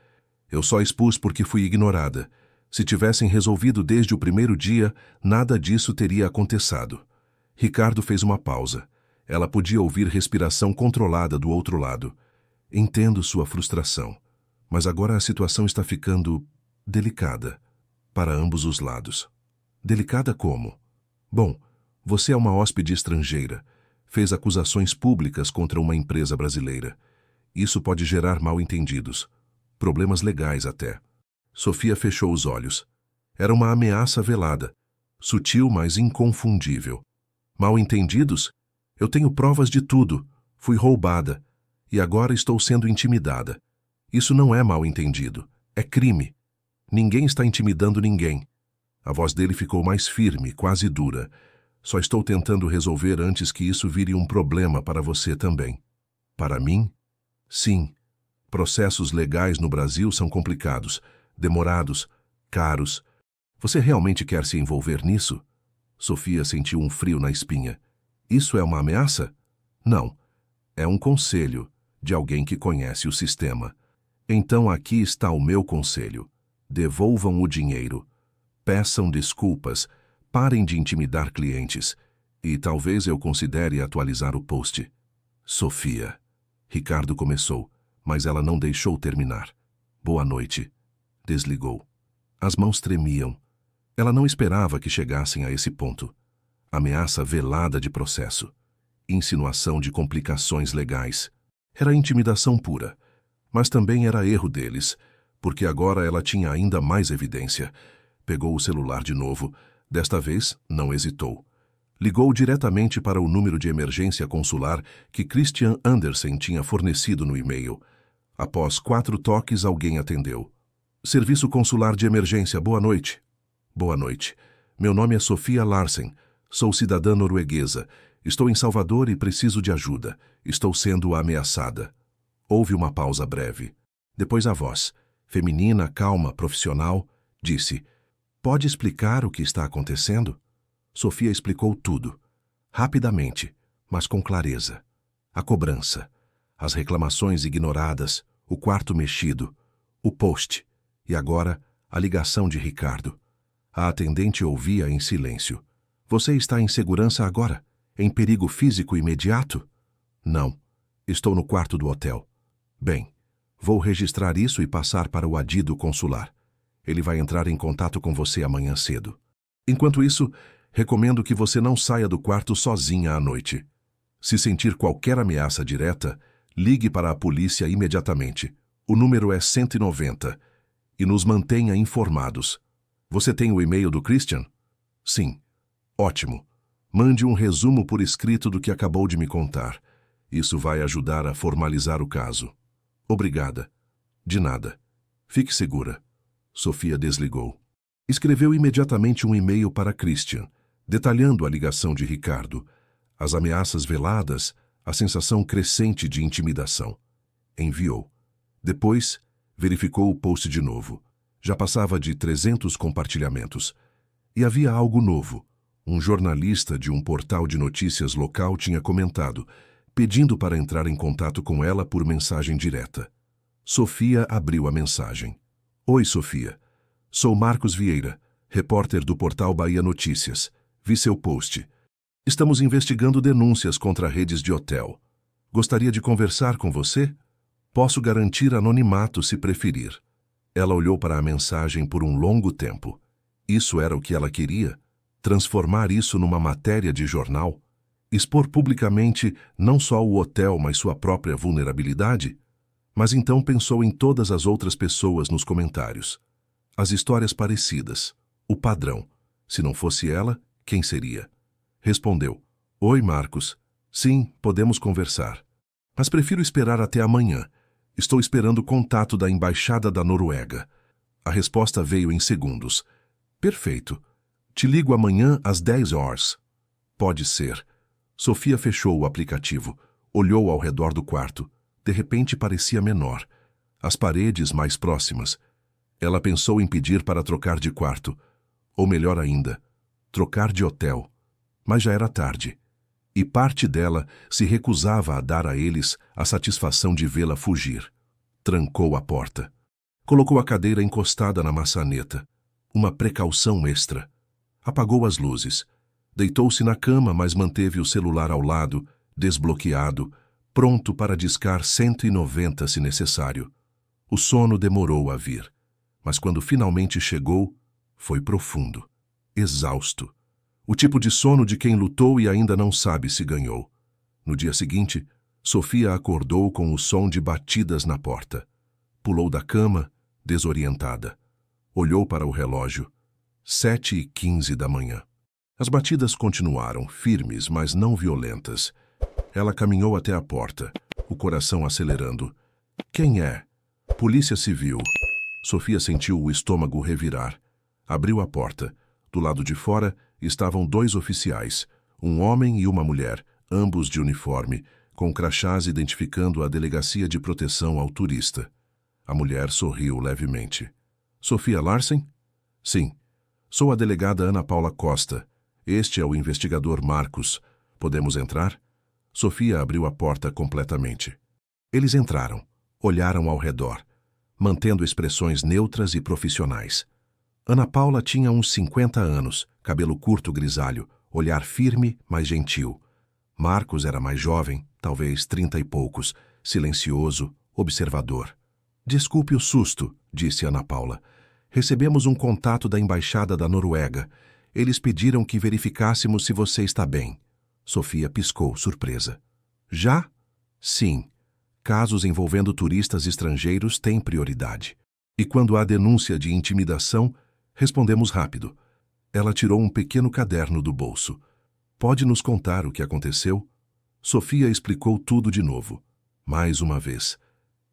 "Eu só expus porque fui ignorada. Se tivessem resolvido desde o primeiro dia, nada disso teria acontecido." Ricardo fez uma pausa. Ela podia ouvir respiração controlada do outro lado. "Entendo sua frustração, mas agora a situação está ficando delicada para ambos os lados." "Delicada como?" "Bom, você é uma hóspede estrangeira. Fez acusações públicas contra uma empresa brasileira. Isso pode gerar mal-entendidos. Problemas legais até." Sofia fechou os olhos. Era uma ameaça velada. Sutil, mas inconfundível. "Mal-entendidos? Eu tenho provas de tudo. Fui roubada. E agora estou sendo intimidada. Isso não é mal-entendido. É crime. Ninguém está intimidando ninguém." A voz dele ficou mais firme, quase dura. "Só estou tentando resolver antes que isso vire um problema para você também." "Para mim?" "Sim. Processos legais no Brasil são complicados, demorados, caros. Você realmente quer se envolver nisso?" Sofia sentiu um frio na espinha. "Isso é uma ameaça?" "Não. É um conselho de alguém que conhece o sistema." "Então aqui está o meu conselho. Devolvam o dinheiro. Peçam desculpas. Parem de intimidar clientes. E talvez eu considere atualizar o post." "Sofia." Ricardo começou, mas ela não deixou terminar. "Boa noite." Desligou. As mãos tremiam. Ela não esperava que chegassem a esse ponto. Ameaça velada de processo. Insinuação de complicações legais. Era intimidação pura. Mas também era erro deles, porque agora ela tinha ainda mais evidência. Pegou o celular de novo. Desta vez, não hesitou. Ligou diretamente para o número de emergência consular que Christian Andersen tinha fornecido no e-mail. Após 4 toques, alguém atendeu. Serviço Consular de Emergência, boa noite. Boa noite. Meu nome é Sofia Larsen. Sou cidadã norueguesa. Estou em Salvador e preciso de ajuda. Estou sendo ameaçada. Houve uma pausa breve. Depois a voz, feminina, calma, profissional, disse: Pode explicar o que está acontecendo? Sofia explicou tudo. Rapidamente, mas com clareza. A cobrança, as reclamações ignoradas, o quarto mexido, o post e agora a ligação de Ricardo. A atendente ouvia em silêncio. Você está em segurança agora? Em perigo físico imediato? Não. Estou no quarto do hotel. Bem, vou registrar isso e passar para o adido consular. Ele vai entrar em contato com você amanhã cedo. Enquanto isso, recomendo que você não saia do quarto sozinha à noite. Se sentir qualquer ameaça direta, ligue para a polícia imediatamente. O número é 190 e nos mantenha informados. Você tem o e-mail do Christian? Sim. Ótimo. Mande um resumo por escrito do que acabou de me contar. Isso vai ajudar a formalizar o caso. Obrigada. De nada. Fique segura. Sofia desligou. Escreveu imediatamente um e-mail para Christian, detalhando a ligação de Ricardo, as ameaças veladas, a sensação crescente de intimidação. Enviou. Depois, verificou o post de novo. Já passava de 300 compartilhamentos. E havia algo novo. Um jornalista de um portal de notícias local tinha comentado, pedindo para entrar em contato com ela por mensagem direta. Sofia abriu a mensagem. Oi, Sofia. Sou Marcos Vieira, repórter do portal Bahia Notícias. Vi seu post. Estamos investigando denúncias contra redes de hotel. Gostaria de conversar com você? Posso garantir anonimato se preferir. Ela olhou para a mensagem por um longo tempo. Isso era o que ela queria? Transformar isso numa matéria de jornal? Expor publicamente não só o hotel, mas sua própria vulnerabilidade? Mas então pensou em todas as outras pessoas nos comentários. As histórias parecidas. O padrão. Se não fosse ela, quem seria? Respondeu. Oi, Marcos. Sim, podemos conversar. Mas prefiro esperar até amanhã. Estou esperando o contato da Embaixada da Noruega. A resposta veio em segundos. Perfeito. Te ligo amanhã às 10 horas. Pode ser. Sofia fechou o aplicativo, olhou ao redor do quarto. De repente parecia menor. As paredes mais próximas. Ela pensou em pedir para trocar de quarto. Ou melhor ainda, trocar de hotel. Mas já era tarde. E parte dela se recusava a dar a eles a satisfação de vê-la fugir. Trancou a porta. Colocou a cadeira encostada na maçaneta. Uma precaução extra. Apagou as luzes. Deitou-se na cama, mas manteve o celular ao lado, desbloqueado, pronto para discar 190 se necessário. O sono demorou a vir, mas quando finalmente chegou, foi profundo, exausto. O tipo de sono de quem lutou e ainda não sabe se ganhou. No dia seguinte, Sofia acordou com o som de batidas na porta. Pulou da cama, desorientada. Olhou para o relógio. 7h15 da manhã. As batidas continuaram, firmes, mas não violentas. Ela caminhou até a porta, o coração acelerando. Quem é? Polícia Civil. Sofia sentiu o estômago revirar. Abriu a porta. Do lado de fora estavam 2 oficiais, um homem e uma mulher, ambos de uniforme, com crachás identificando a Delegacia de Proteção ao Turista. A mulher sorriu levemente. Sofia Larsen? Sim. Sou a delegada Ana Paula Costa. Este é o investigador Marcos. Podemos entrar? Sofia abriu a porta completamente. Eles entraram, olharam ao redor, mantendo expressões neutras e profissionais. Ana Paula tinha uns 50 anos, cabelo curto grisalho, olhar firme, mas gentil. Marcos era mais jovem, talvez 30 e poucos, silencioso, observador. Desculpe o susto, disse Ana Paula. Recebemos um contato da Embaixada da Noruega. Eles pediram que verificássemos se você está bem. Sofia piscou, surpresa. Já? Sim. Casos envolvendo turistas estrangeiros têm prioridade. E quando há denúncia de intimidação, respondemos rápido. Ela tirou um pequeno caderno do bolso. Pode nos contar o que aconteceu? Sofia explicou tudo de novo. Mais uma vez.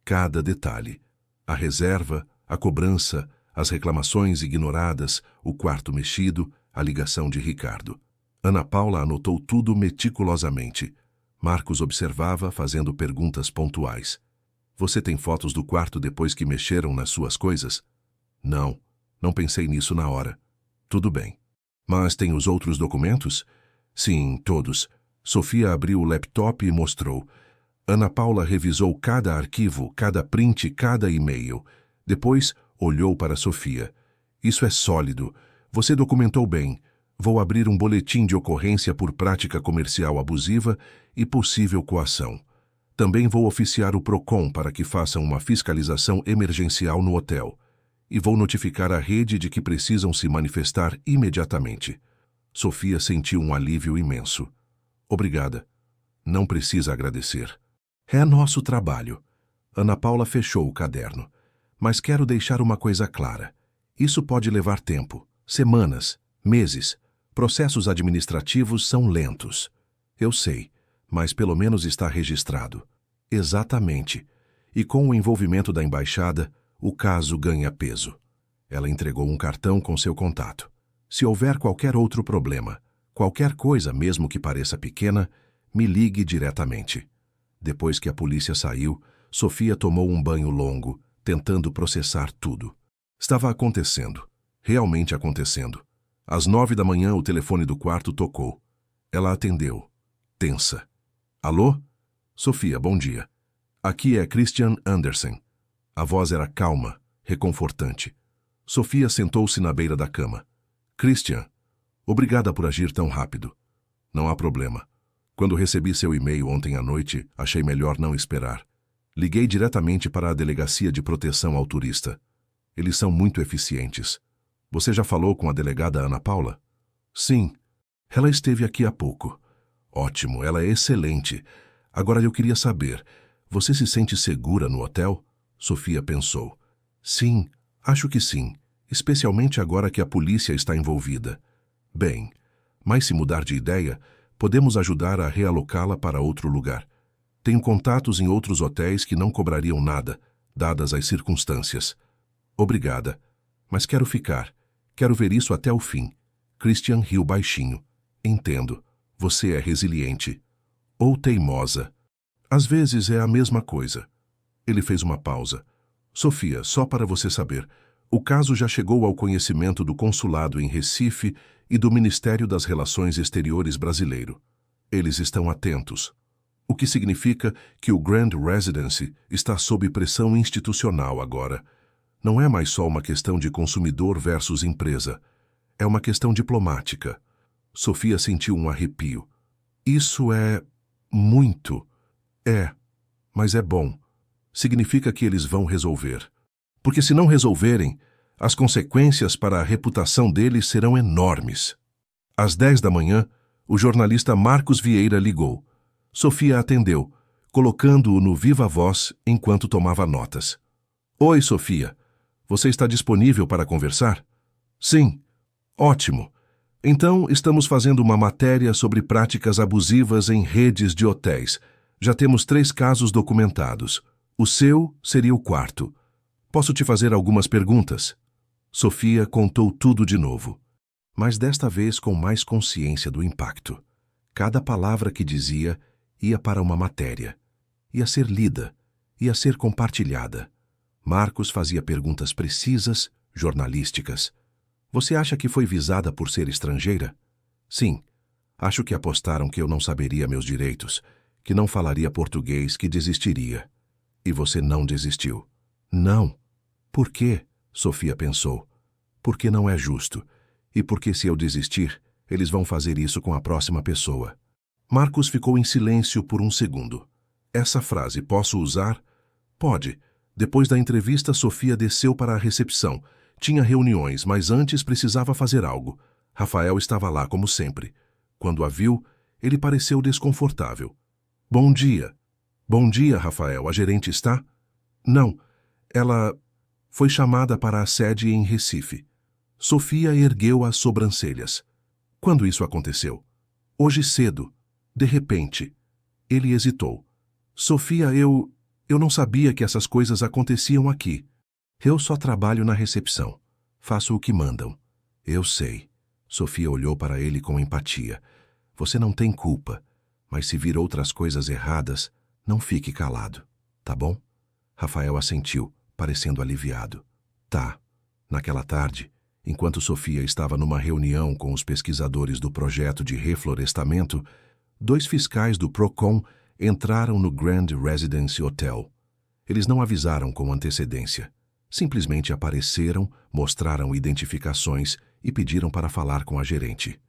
Cada detalhe. A reserva, a cobrança, as reclamações ignoradas, o quarto mexido, a ligação de Ricardo. Ana Paula anotou tudo meticulosamente. Marcos observava, fazendo perguntas pontuais. Você tem fotos do quarto depois que mexeram nas suas coisas? Não, não pensei nisso na hora. Tudo bem. Mas tem os outros documentos? Sim, todos. Sofia abriu o laptop e mostrou. Ana Paula revisou cada arquivo, cada print, cada e-mail. Depois, olhou para Sofia. Isso é sólido. Você documentou bem. Vou abrir um boletim de ocorrência por prática comercial abusiva e possível coação. Também vou oficiar o PROCON para que façam uma fiscalização emergencial no hotel. E vou notificar a rede de que precisam se manifestar imediatamente. Sofia sentiu um alívio imenso. Obrigada. Não precisa agradecer. É nosso trabalho. Ana Paula fechou o caderno. Mas quero deixar uma coisa clara. Isso pode levar tempo, semanas, meses. Processos administrativos são lentos. Eu sei, mas pelo menos está registrado. Exatamente. E com o envolvimento da embaixada, o caso ganha peso. Ela entregou um cartão com seu contato. Se houver qualquer outro problema, qualquer coisa, mesmo que pareça pequena, me ligue diretamente. Depois que a polícia saiu, Sofia tomou um banho longo, tentando processar tudo. Estava acontecendo. Realmente acontecendo. Às 9 da manhã, o telefone do quarto tocou. Ela atendeu, tensa. Alô? Sofia, bom dia. Aqui é Christian Andersen. A voz era calma, reconfortante. Sofia sentou-se na beira da cama. Christian, obrigada por agir tão rápido. Não há problema. Quando recebi seu e-mail ontem à noite, achei melhor não esperar. Liguei diretamente para a Delegacia de Proteção ao Turista. Eles são muito eficientes. Você já falou com a delegada Ana Paula? Sim. Ela esteve aqui há pouco. Ótimo, ela é excelente. Agora eu queria saber, você se sente segura no hotel? Sofia pensou. Sim, acho que sim, especialmente agora que a polícia está envolvida. Bem, mas se mudar de ideia, podemos ajudar a realocá-la para outro lugar. Tenho contatos em outros hotéis que não cobrariam nada, dadas as circunstâncias. Obrigada, mas quero ficar. Quero ver isso até o fim. Christian riu baixinho. Entendo. Você é resiliente. Ou teimosa. Às vezes é a mesma coisa. Ele fez uma pausa. Sofia, só para você saber, o caso já chegou ao conhecimento do consulado em Recife e do Ministério das Relações Exteriores brasileiro. Eles estão atentos. O que significa que o Grand Residency está sob pressão institucional agora. Não é mais só uma questão de consumidor versus empresa. É uma questão diplomática. Sofia sentiu um arrepio. Isso é muito. É, mas é bom. Significa que eles vão resolver. Porque se não resolverem, as consequências para a reputação deles serão enormes. Às 10 da manhã, o jornalista Marcos Vieira ligou. Sofia atendeu, colocando-o no viva voz enquanto tomava notas. Oi, Sofia. Você está disponível para conversar? Sim. Ótimo. Então, estamos fazendo uma matéria sobre práticas abusivas em redes de hotéis. Já temos 3 casos documentados. O seu seria o 4º. Posso te fazer algumas perguntas? Sofia contou tudo de novo, mas desta vez com mais consciência do impacto. Cada palavra que dizia ia para uma matéria. Ia ser lida, ia ser compartilhada. Marcos fazia perguntas precisas, jornalísticas. Você acha que foi visada por ser estrangeira? Sim. Acho que apostaram que eu não saberia meus direitos, que não falaria português, que desistiria. E você não desistiu. Não. Por quê? Sofia pensou. Porque não é justo. E porque se eu desistir, eles vão fazer isso com a próxima pessoa. Marcos ficou em silêncio por um segundo. Essa frase, posso usar? Pode. Depois da entrevista, Sofia desceu para a recepção. Tinha reuniões, mas antes precisava fazer algo. Rafael estava lá, como sempre. Quando a viu, ele pareceu desconfortável. Bom dia. Bom dia, Rafael. A gerente está? Não. Ela foi chamada para a sede em Recife. Sofia ergueu as sobrancelhas. Quando isso aconteceu? Hoje cedo, de repente. Ele hesitou. Sofia, eu não sabia que essas coisas aconteciam aqui. Eu só trabalho na recepção. Faço o que mandam. Eu sei. Sofia olhou para ele com empatia. Você não tem culpa, mas se vir outras coisas erradas, não fique calado, tá bom? Rafael assentiu, parecendo aliviado. Tá. Naquela tarde, enquanto Sofia estava numa reunião com os pesquisadores do projeto de reflorestamento, 2 fiscais do Procon entraram no Grand Residence Hotel. Eles não avisaram com antecedência. Simplesmente apareceram, mostraram identificações e pediram para falar com a gerente.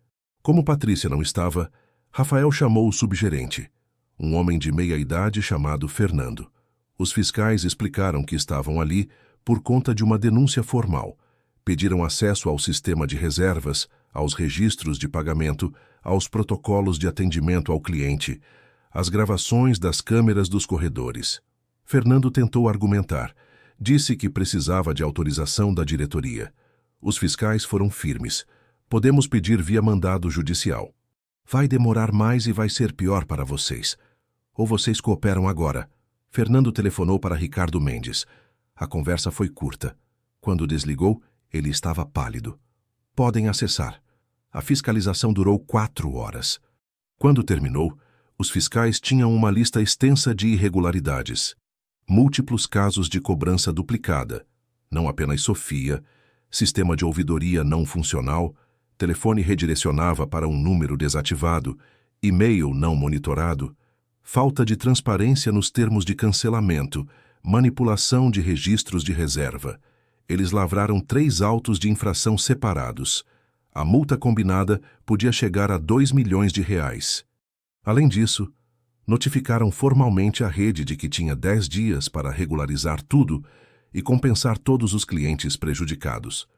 Como Patrícia não estava, Rafael chamou o subgerente, um homem de meia-idade chamado Fernando. Os fiscais explicaram que estavam ali por conta de uma denúncia formal. Pediram acesso ao sistema de reservas, aos registros de pagamento, aos protocolos de atendimento ao cliente, às gravações das câmeras dos corredores. Fernando tentou argumentar. Disse que precisava de autorização da diretoria. Os fiscais foram firmes. Podemos pedir via mandado judicial. Vai demorar mais e vai ser pior para vocês. Ou vocês cooperam agora. Fernando telefonou para Ricardo Mendes. A conversa foi curta. Quando desligou, ele estava pálido. Podem acessar. A fiscalização durou 4 horas. Quando terminou, os fiscais tinham uma lista extensa de irregularidades. Múltiplos casos de cobrança duplicada, não apenas Sofia, sistema de ouvidoria não funcional, telefone redirecionava para um número desativado, e-mail não monitorado, falta de transparência nos termos de cancelamento, manipulação de registros de reserva. Eles lavraram 3 autos de infração separados. A multa combinada podia chegar a R$2 milhões. Além disso, notificaram formalmente a rede de que tinha 10 dias para regularizar tudo e compensar todos os clientes prejudicados.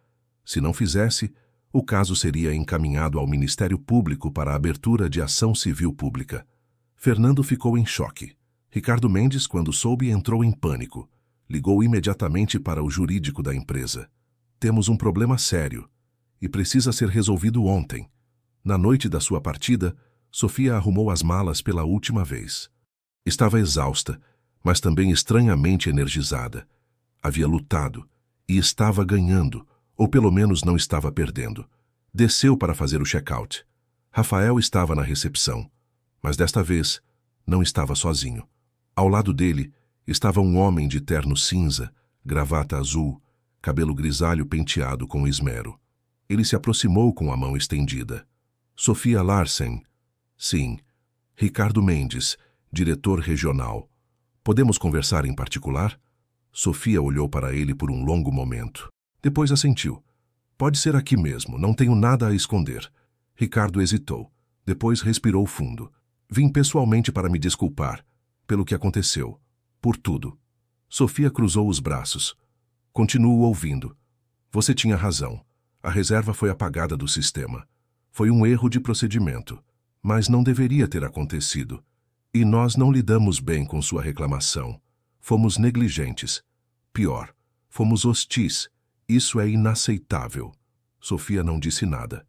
Se não fizesse, o caso seria encaminhado ao Ministério Público para a abertura de ação civil pública. Fernando ficou em choque. Ricardo Mendes, quando soube, entrou em pânico. Ligou imediatamente para o jurídico da empresa. Temos um problema sério e precisa ser resolvido ontem. Na noite da sua partida, Sofia arrumou as malas pela última vez. Estava exausta, mas também estranhamente energizada. Havia lutado e estava ganhando, ou pelo menos não estava perdendo. Desceu para fazer o check-out. Rafael estava na recepção, mas desta vez não estava sozinho. Ao lado dele estava um homem de terno cinza, gravata azul, cabelo grisalho penteado com esmero. Ele se aproximou com a mão estendida. Sofia Larsen. Sim. Ricardo Mendes, diretor regional. Podemos conversar em particular? Sofia olhou para ele por um longo momento. Depois assentiu. Pode ser aqui mesmo, não tenho nada a esconder. Ricardo hesitou. Depois respirou fundo. Vim pessoalmente para me desculpar pelo que aconteceu. Por tudo. Sofia cruzou os braços. Continuo ouvindo. Você tinha razão. A reserva foi apagada do sistema. Foi um erro de procedimento. Mas não deveria ter acontecido. E nós não lidamos bem com sua reclamação. Fomos negligentes. Pior, fomos hostis. Isso é inaceitável. Sofia não disse nada.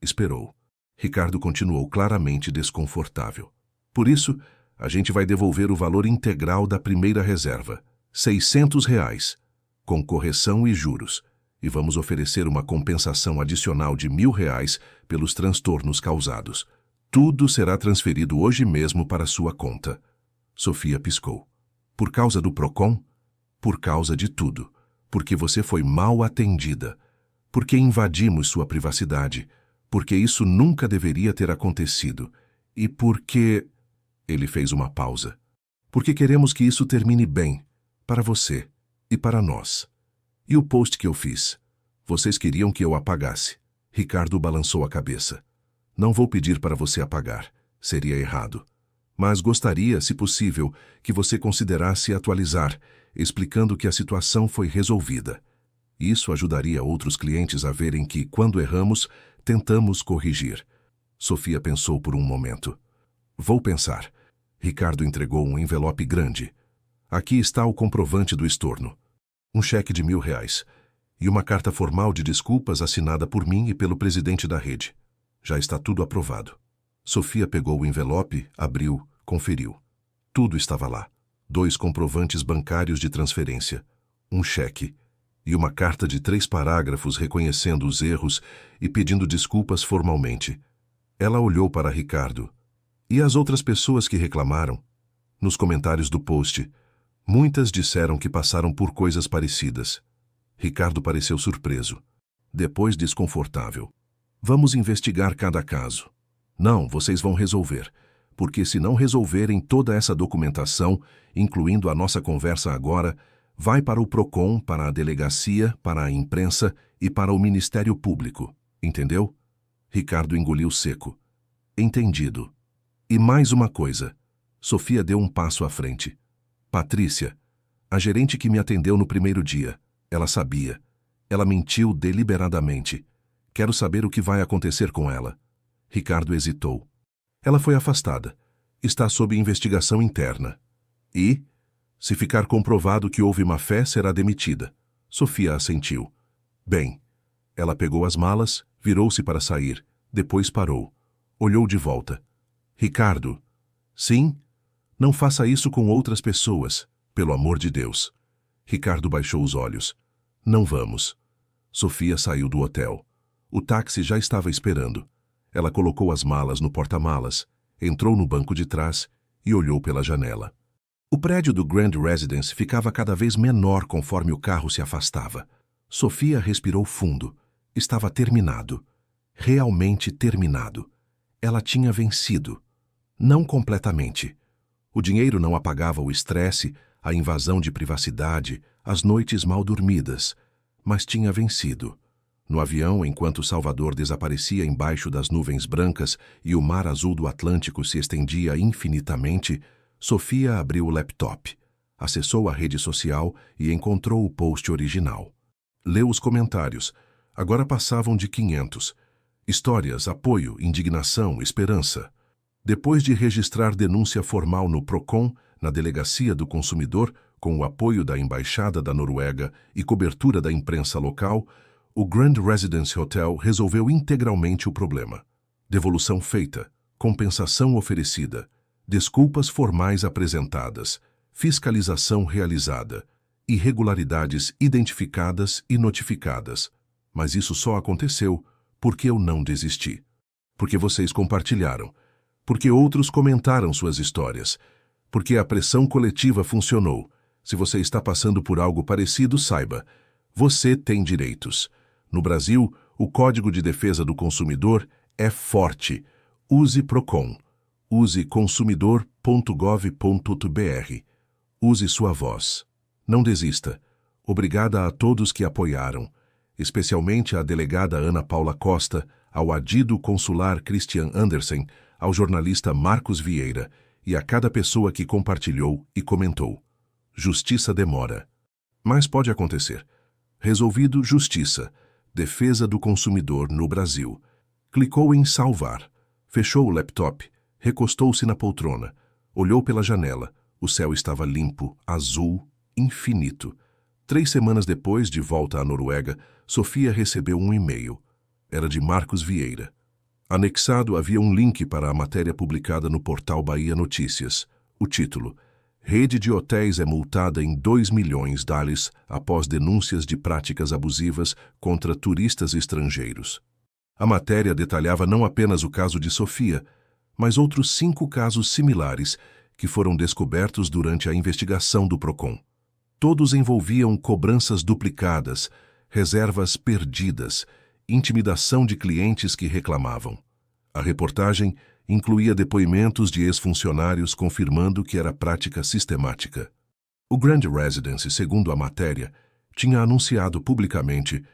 Esperou. Ricardo continuou claramente desconfortável. Por isso, a gente vai devolver o valor integral da primeira reserva, R$600, com correção e juros. E vamos oferecer uma compensação adicional de R$1.000 pelos transtornos causados. Tudo será transferido hoje mesmo para sua conta. Sofia piscou. Por causa do Procon? Por causa de tudo. Porque você foi mal atendida. Porque invadimos sua privacidade. Porque isso nunca deveria ter acontecido. E porque... Ele fez uma pausa. Porque queremos que isso termine bem. Para você. E para nós. E o post que eu fiz? Vocês queriam que eu apagasse. Ricardo balançou a cabeça. Não vou pedir para você apagar. Seria errado. Mas gostaria, se possível, que você considerasse atualizar, explicando que a situação foi resolvida. Isso ajudaria outros clientes a verem que, quando erramos, tentamos corrigir. Sofia pensou por um momento. Vou pensar. Ricardo entregou um envelope grande. Aqui está o comprovante do estorno. Um cheque de R$1.000 e uma carta formal de desculpas assinada por mim e pelo presidente da rede. Já está tudo aprovado. Sofia pegou o envelope, abriu, conferiu. Tudo estava lá. 2 comprovantes bancários de transferência, um cheque e uma carta de 3 parágrafos reconhecendo os erros e pedindo desculpas formalmente. Ela olhou para Ricardo. E as outras pessoas que reclamaram? Nos comentários do post, muitas disseram que passaram por coisas parecidas. Ricardo pareceu surpreso. Depois desconfortável. Vamos investigar cada caso. Não, vocês vão resolver. Porque se não resolverem toda essa documentação, incluindo a nossa conversa agora, vai para o PROCON, para a delegacia, para a imprensa e para o Ministério Público. Entendeu? Ricardo engoliu seco. Entendido. E mais uma coisa. Sofia deu um passo à frente. Patrícia, a gerente que me atendeu no primeiro dia, ela sabia. Ela mentiu deliberadamente. Quero saber o que vai acontecer com ela. Ricardo hesitou. Ela foi afastada. Está sob investigação interna. E, se ficar comprovado que houve má-fé, será demitida. Sofia assentiu. Bem. Ela pegou as malas, virou-se para sair. Depois parou. Olhou de volta. Ricardo. Sim? Não faça isso com outras pessoas, pelo amor de Deus. Ricardo baixou os olhos. Não vamos. Sofia saiu do hotel. O táxi já estava esperando. Ela colocou as malas no porta-malas, entrou no banco de trás e olhou pela janela. O prédio do Grand Residence ficava cada vez menor conforme o carro se afastava. Sofia respirou fundo. Estava terminado. Realmente terminado. Ela tinha vencido. Não completamente. O dinheiro não apagava o estresse, a invasão de privacidade, as noites mal dormidas, mas tinha vencido. No avião, enquanto Salvador desaparecia embaixo das nuvens brancas e o mar azul do Atlântico se estendia infinitamente, Sofia abriu o laptop, acessou a rede social e encontrou o post original. Leu os comentários. Agora passavam de 500. Histórias, apoio, indignação, esperança. Depois de registrar denúncia formal no PROCON, na Delegacia do Consumidor, com o apoio da Embaixada da Noruega e cobertura da imprensa local, o Grand Residence Hotel resolveu integralmente o problema. Devolução feita, compensação oferecida, desculpas formais apresentadas, fiscalização realizada, irregularidades identificadas e notificadas. Mas isso só aconteceu porque eu não desisti. Porque vocês compartilharam. Porque outros comentaram suas histórias. Porque a pressão coletiva funcionou. Se você está passando por algo parecido, saiba. Você tem direitos. No Brasil, o Código de Defesa do Consumidor é forte. Use PROCON. Use consumidor.gov.br. Use sua voz. Não desista. Obrigada a todos que apoiaram, especialmente à delegada Ana Paula Costa, ao adido consular Christian Andersen, ao jornalista Marcos Vieira e a cada pessoa que compartilhou e comentou. Justiça demora. Mas pode acontecer. Resolvido, justiça. Defesa do consumidor no Brasil. Clicou em salvar. Fechou o laptop. Recostou-se na poltrona. Olhou pela janela. O céu estava limpo, azul, infinito. 3 semanas depois, de volta à Noruega, Sofia recebeu um e-mail. Era de Marcos Vieira. Anexado havia um link para a matéria publicada no portal Bahia Notícias. O título: Rede de hotéis é multada em 2 milhões de US após denúncias de práticas abusivas contra turistas estrangeiros. A matéria detalhava não apenas o caso de Sofia, mas outros 5 casos similares que foram descobertos durante a investigação do PROCON. Todos envolviam cobranças duplicadas, reservas perdidas, intimidação de clientes que reclamavam. A reportagem incluía depoimentos de ex-funcionários confirmando que era prática sistemática. O Grand Residence, segundo a matéria, tinha anunciado publicamente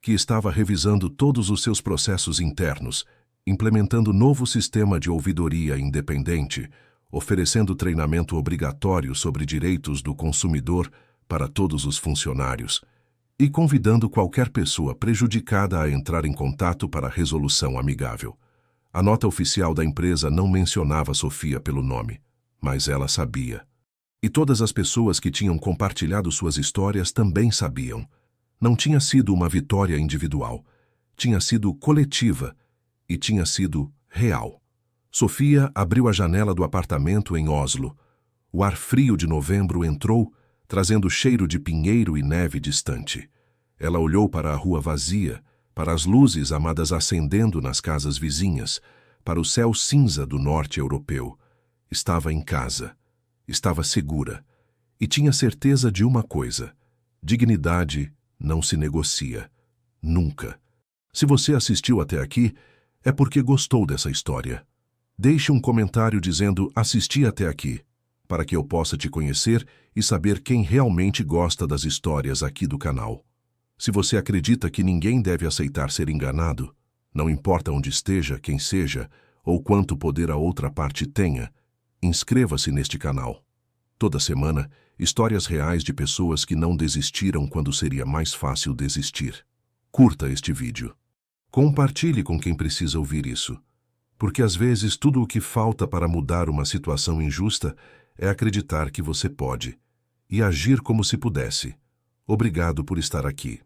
que estava revisando todos os seus processos internos, implementando novo sistema de ouvidoria independente, oferecendo treinamento obrigatório sobre direitos do consumidor para todos os funcionários e convidando qualquer pessoa prejudicada a entrar em contato para resolução amigável. A nota oficial da empresa não mencionava Sofia pelo nome, mas ela sabia. E todas as pessoas que tinham compartilhado suas histórias também sabiam. Não tinha sido uma vitória individual, tinha sido coletiva e tinha sido real. Sofia abriu a janela do apartamento em Oslo. O ar frio de novembro entrou, trazendo cheiro de pinheiro e neve distante. Ela olhou para a rua vazia, para as luzes amadas acendendo nas casas vizinhas, para o céu cinza do norte europeu. Estava em casa. Estava segura. E tinha certeza de uma coisa: dignidade não se negocia. Nunca. Se você assistiu até aqui, é porque gostou dessa história. Deixe um comentário dizendo "assisti até aqui", para que eu possa te conhecer e saber quem realmente gosta das histórias aqui do canal. Se você acredita que ninguém deve aceitar ser enganado, não importa onde esteja, quem seja, ou quanto poder a outra parte tenha, inscreva-se neste canal. Toda semana, histórias reais de pessoas que não desistiram quando seria mais fácil desistir. Curta este vídeo. Compartilhe com quem precisa ouvir isso. Porque às vezes tudo o que falta para mudar uma situação injusta é acreditar que você pode e agir como se pudesse. Obrigado por estar aqui.